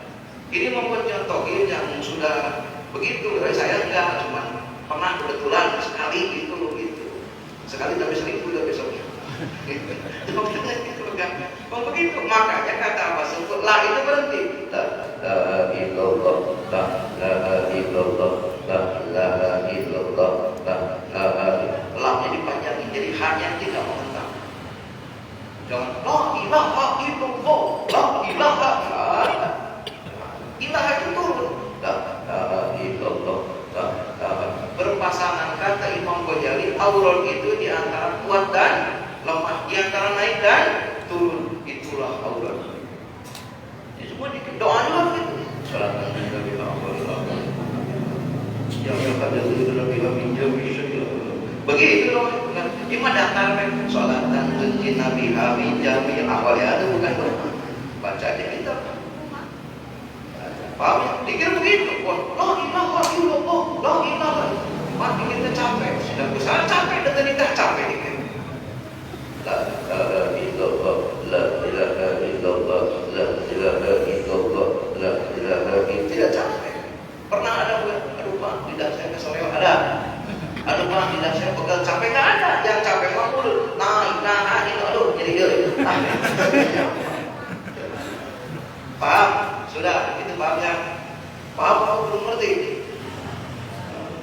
Ini membuat contohin yang sudah begitu. Saya enggak, cuma pernah kebetulan sekali gitu. Sekali tapi sering udah besoknya. Kalau begitu, makanya kata Abbas Sepuh, la itu berhenti. La ilallah, la ilallah, la ilallah, la. Lamnya dipanjangin jadi hanya tidak mengentak. Jangan la ilaha illallah, la ilaha. Ilaha itu turun. La ilallah, la. Berpasangan kata Imam Ghazali, aurat itu di antara kuat dan lemah, di antara naik dan turun, itulah aurat. Ini semua doa juga gitu. Salatan Nabi Muhammad. Yang ada itu Nabi minjam bisa. Begitu loh. Nah, mah datar kan sholatan tunjina biha min jami awalnya itu bukan doa. Baca aja kita. Paham ya? Dikir begitu. La ilaha illallah, la ilaha. Mati kita capek, sudah berusaha capek dan nikah capek dikir. La ilaha illallah, la ilaha illallah, la ilaha illallah, la ilaha illallah. Tidak capek. Pernah ada bukan? Aduh Pak, tidak saya kesorean ada. Aduh Pak, tidak saya pegal capek nggak ada. Yang capek mah mulut. Nah itu aduh jadi gede. Paham? Sudah, itu paham ya? Paham belum ngerti?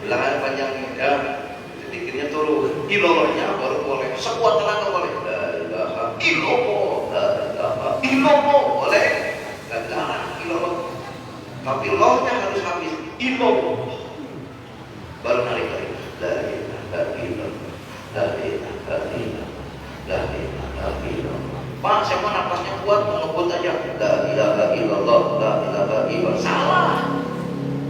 Bilangan panjangnya ya. Dikirnya turun. Ilallahnya baru boleh. Sekuat tenaga boleh. La ilaha illallah, la ilaha illallah boleh. Gak dilarang illallah. Tapi Allahnya harus habis. Illallah. Baru narik lagi. La ilaha illallah, la ilaha illallah, la ilaha illallah. Pak, saya mah napasnya kuat, ngebut aja. La ilaha illallah, la ilaha illallah. Salah.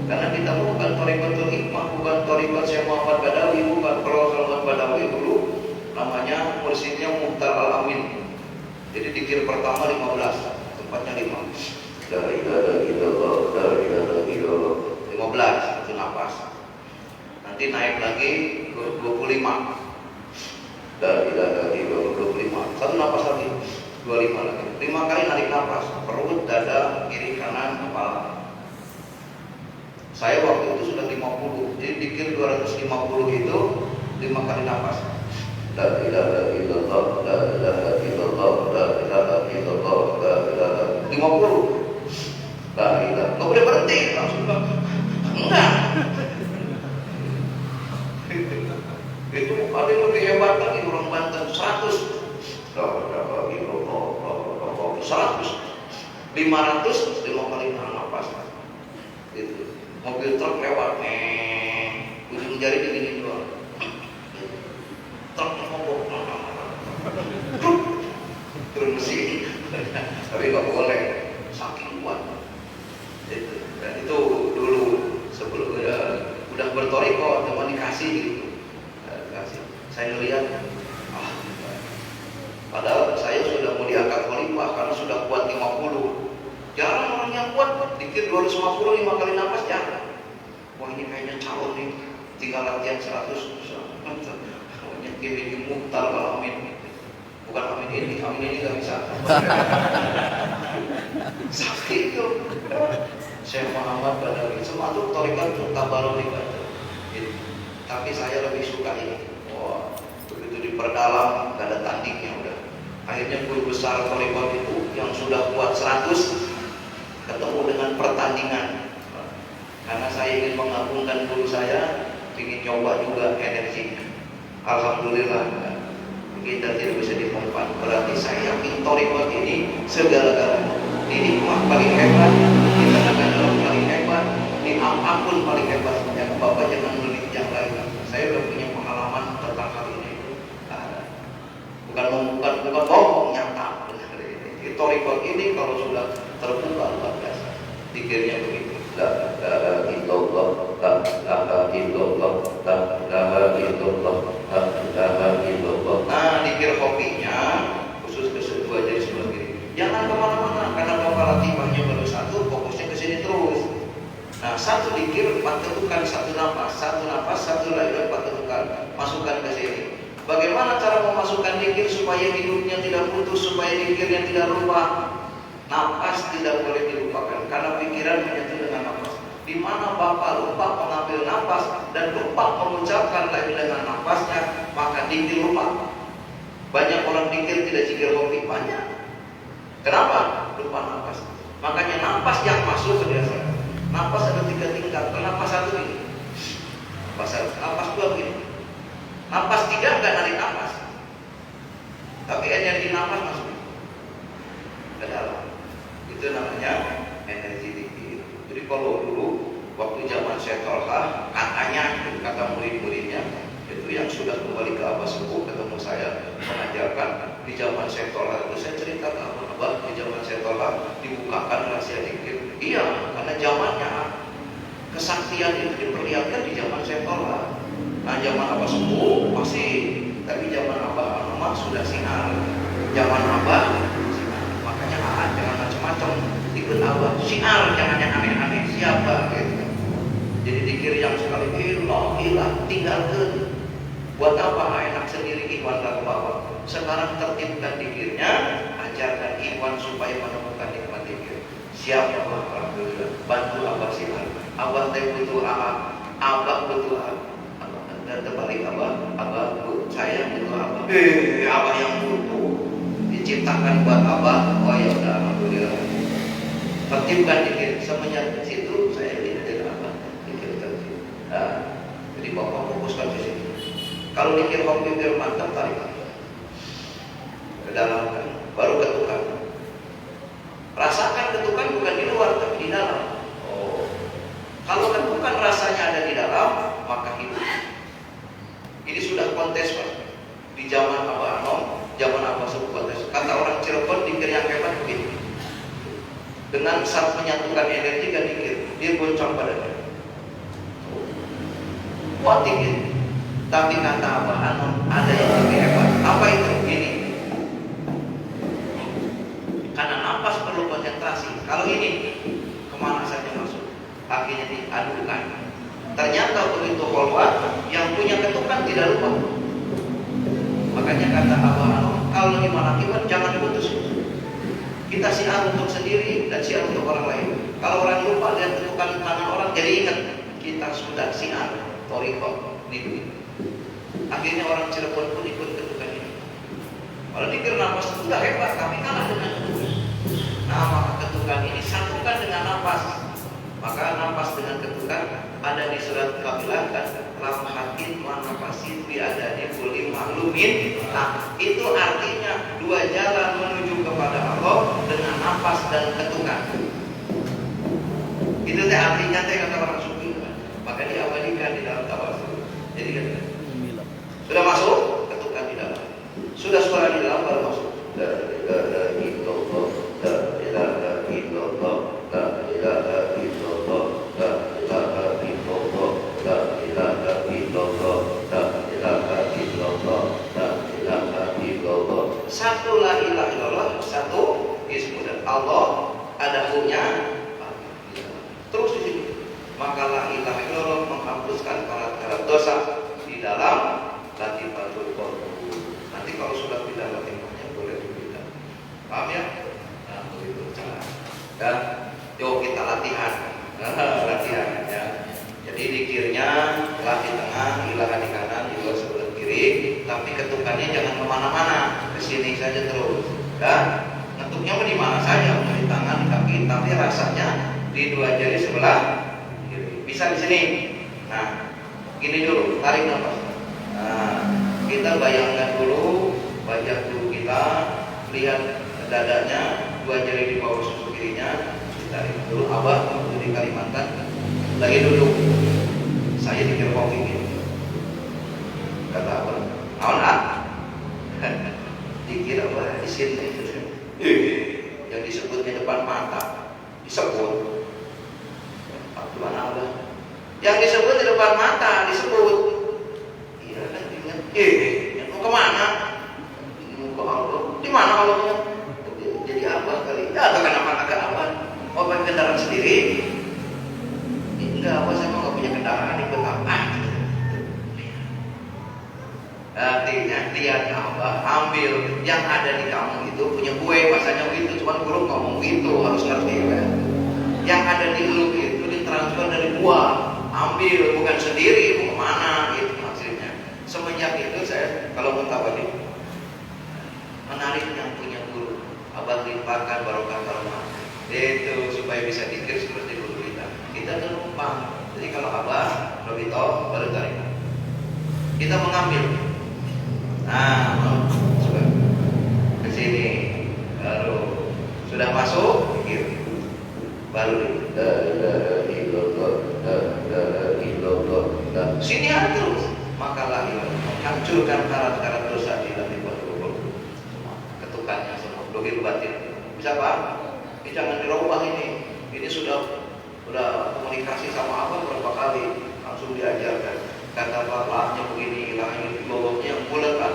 Karena kita bukan thariqatul hikmah, bukan thariqat Syekh Muhammad Badawi, bukan Prof. Muhammad Badawi dulu. Namanya mursyidnya Muhtar Al-Amin. Jadi dikir pertama 15, tempatnya 5. La ilaha illallah, la ilaha illallah. 15 itu napas. Nanti naik lagi ke 25. La ilaha illallah 25. Satu napas lagi. 25 lagi. 5 kali narik napas. Perut, dada, kiri, kanan, kepala. Saya waktu itu sudah 50. Jadi dikir 250 itu 5 kali napas. La ilaha illallah, la ilaha illallah, la ilaha illallah, la ilaha 50. La ilaha. Enggak boleh berhenti langsung. Enggak. Itu ada yang lebih hebat lagi orang Banten 100. 100, 500, 5 kali nahan nafas. Itu mobil truk lewat, ujung jari begini doang. Truk mogok, turun mesin, tapi nggak boleh, saking kuat. Itu, dan itu dulu sebelum udah bertoriko, cuma dikasih gitu. Saya ngelihat, padahal saya sudah mau diangkat khalifah karena sudah kuat 50. Jarang orang yang kuat, dikir 250 5 kali nafas jarang. Wah ini kayaknya calon nih, tinggal latihan 100. Pokoknya ini Muhtar Al-Amin. Bukan Amin ini gak bisa. Sakit itu. Syekh Muhammad Badawi, semua tuh thariqat tuh tabarok ibadah. Tapi saya lebih suka ini. Wah, begitu diperdalam, gak ada tandingnya udah. Akhirnya guru besar thariqat itu yang sudah kuat 100 ketemu dengan pertandingan. Karena saya ingin mengagungkan guru saya, ingin coba juga energinya. Alhamdulillah kita tidak bisa dipompa. Berarti saya yakin thariqat ini segala-galanya. Ini paling hebat, di tenaga dalam paling hebat, di apapun paling hebat. Yang Bapak jangan meneliti yang lain. Saya sudah punya pengalaman tentang hal ini. Bukan bohong, nyata. Di thariqat ini kalau sudah terbuka luar biasa. Dikirnya begitu. La ilaha illallah, la ilaha illallah, la ilaha illallah, la ilaha illallah. Nah, dikir kopinya khusus ke situ aja di sebelah kiri. Jangan kemana-mana karena bapak latihnya baru 1, fokusnya ke sini terus. Nah, 1 dikir 4 ketukan, 1 nafas, 1 la ilaha 4 ketukan, masukkan ke sini. Bagaimana cara memasukkan dikir supaya hidupnya tidak putus, supaya dikirnya tidak lupa? Nafas tidak boleh dilupakan karena pikiran menyatu dengan nafas. Di mana bapak lupa mengambil nafas dan lupa mengucapkan la ilaha dengan nafasnya, maka dikir lupa. Banyak orang dikir tidak zikir kopi, banyak. Kenapa? Lupa nafas. Makanya nafas yang masuk ke dasar. Nafas ada 3 tingkat. Nafas 1 ini. Nafas 2 begini. Nafas 3 enggak narik nafas. Tapi energi nafas masuk ke dalam. Itu namanya energi dikir. Jadi kalau dulu waktu zaman Syekh Tolha, katanya kata murid-muridnya itu yang sudah kembali ke Abah Sepuh ketemu saya mengajarkan di zaman Syekh Tolha itu. Saya cerita ke Abah di zaman Syekh Tolha dibukakan rahasia dikir. Iya, karena zamannya kesaktian itu diperlihatkan di zaman Syekh Tolha. Nah, zaman Abah Sepuh pasti Tapi zaman Abah Anum sudah sinar. Zaman Abah sinar. Makanya jangan macam-macam ikut Abah. Sinar, jangan yang aneh-aneh. Siapa gitu. Jadi dikir yang sekali hilang, tinggalkan. Buat apa enak sendiri ikhwan ke bawah. Sekarang tertibkan dikirnya, ajarkan ikhwan supaya menemukan nikmat dikir. Siap Abah, alhamdulillah. Bantu Abah sinar. Abah teh butuh Abah butuh Abah. Dan terbalik Abah saya butuh Abah. Abah yang butuh diciptakan buat Abah. Oh ya udah, alhamdulillah. Tertibkan dikir. Semenjak situ saya tidak Abah. Dikir tertib. Jadi bapak fokuskan di sini. Kalau dikir hobi biar mantap, tarik ke dalam kan, baru ketukan. Rasakan ketukan bukan di luar tapi di dalam. Oh, kalau ketukan rasanya ada di dalam, maka hidup. Ini sudah kontes Pak. Di zaman Abah Anom, zaman Abah Subuh kontes. Kata orang Cirebon, dikir yang hebat begini. Dengan saat menyatukan energi dan dikir, dia goncang badannya. Kuat dikir. Tapi kata Abah Anom, ada yang lebih hebat. Apa itu? Ini. Karena nafas perlu konsentrasi. Kalau ini, kemana saja masuk. Akhirnya diadukan. Ternyata begitu keluar, yang punya ketukan tidak lupa. Makanya kata Abah Anom, kalau gimana jangan putus. Kita siar untuk sendiri dan siar untuk orang lain. Kalau orang lupa lihat ketukan tangan orang, jadi ingat kita sudah siar. Toriko, ini. Akhirnya orang Cirebon pun ikut ketukan ini. Kalau dikir nafas sudah hebat, kami kalah dengan ketukan. Nah, maka ketukan ini satukan dengan nafas. Maka nafas dengan ketukan ada di surat Kafilah dan lam hatin manafasin biada di kulli maklumin. Nah, itu artinya dua jalan menuju kepada Allah dengan nafas dan ketukan. Itu teh artinya teh kata orang sufi. Maka diabadikan di dalam tawasul. Jadi kan sudah masuk, ketukan di dalam. Sudah suara di dalam baru masuk. La ilaha illallah, la ilaha illallah, la ilaha illallah, la ilaha illallah, la ilaha illallah, la ilaha illallah, la ilaha illallah. Satu la ilaha illallah, satu ismu dan Allah ada punya. Terus di sini. Maka la ilaha illallah menghapuskan karat-karat dosa di dalam latifatul qulub. Nanti kalau sudah pindah latifahnya boleh dipindah. Paham ya? Nah, begitu cara. Dan yuk kita latihan. Latihan ya. Jadi dikirnya lah di tengah, ilaha di kanan, ilah sebelah kiri, tapi ketukannya jangan kemana-mana, ke sini saja terus. Dan ngetuknya di mana saja, di tangan, di kaki, tapi rasanya di dua jari sebelah kiri. Bisa di sini. Nah, gini dulu, tarik nafas. Nah, kita bayangkan dulu, bajak dulu kita, lihat dadanya, dua jari di bawah susu kirinya, tarik dulu. Abah waktu di Kalimantan lagi duduk, saya dikira kopi gitu. Kata Abah, naon dikira apa? Di sini yang disebutnya depan mata, disebut. Gimana Abah? Yang disebut di depan mata disebut. Mau kemana? Mau ke Allah. Di mana Allahnya? Jadi apa kali? Ya, atau kenapa apa? Mau pakai kendaraan sendiri? Enggak, apa saya mau nggak punya kendaraan ikut apa? Artinya lihat Allah ambil yang ada di kamu itu punya gue, masanya gitu. Cuman guru ngomong gitu, harus ngerti kan? Yang ada di lu itu ditransfer dari gua, ambil bukan sendiri, mau kemana? Gitu maksudnya. Semenjak itu saya kalau mau tahu menarik yang punya guru, Abah limpahkan barokah itu supaya bisa dikir seperti guru kita. Kita numpang. Jadi kalau Abah lebih tahu baru tarik. Kita mengambil. Nah, coba ke sini baru sudah masuk dikir. Baru sini ada terus. Maka lahir hancurkan karat-karat dosa di dalam kubur. Ketukannya semua, dohir batin. Bisa Pak? Ini jangan dirubah ini. Ini sudah komunikasi sama Abah berapa kali, langsung diajarkan. Kata bapaknya begini, hilang ini bawahnya yang bulat lah,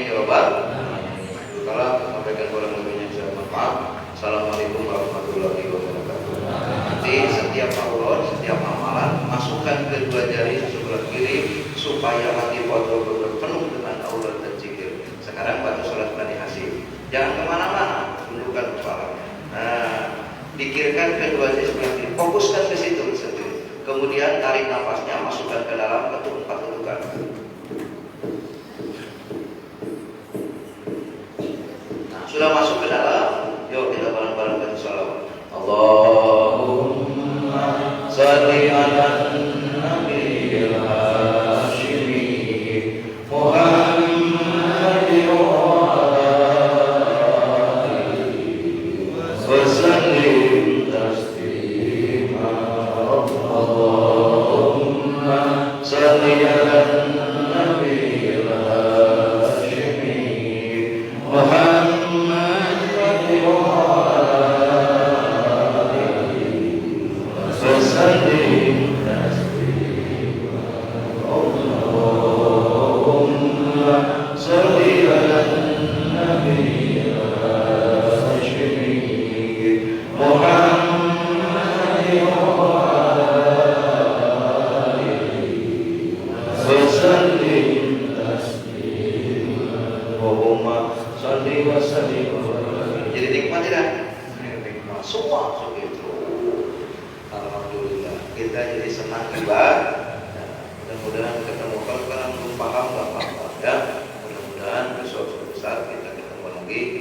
Amin ya rabbal alamin. Kalau sampaikan kurang lebihnya saya mohon maaf. Assalamualaikum warahmatullahi wabarakatuh. Nanti setiap aurat, setiap amalan masukkan kedua jari sebelah kiri supaya hati betul-betul penuh dengan aurat dan zikir. Sekarang baca sholat Bani Hasyim. Jangan kemana-mana, tundukkan kepala. Pikirkan kedua jari sebelah kiri, fokuskan ke situ sendiri. Kemudian tarik nafasnya, masukkan ke dalam empat ketukan. Nah, sudah masuk ke dalam, yuk kita bareng-bareng baca sholawat. Allahumma shalli ala nabiyil Hashimi Muhammadin wa ala alihi wa sallim taslima. Allahumma shalli ala nabiyil Hashimi Muhammadin wa jadi nikmat tidak? Nikmat semua begitu. Alhamdulillah kita jadi senang ibadah. Mudah-mudahan ketemu, kalau kalian belum paham nggak apa-apa ya. Mudah-mudahan besok suatu saat kita ketemu lagi.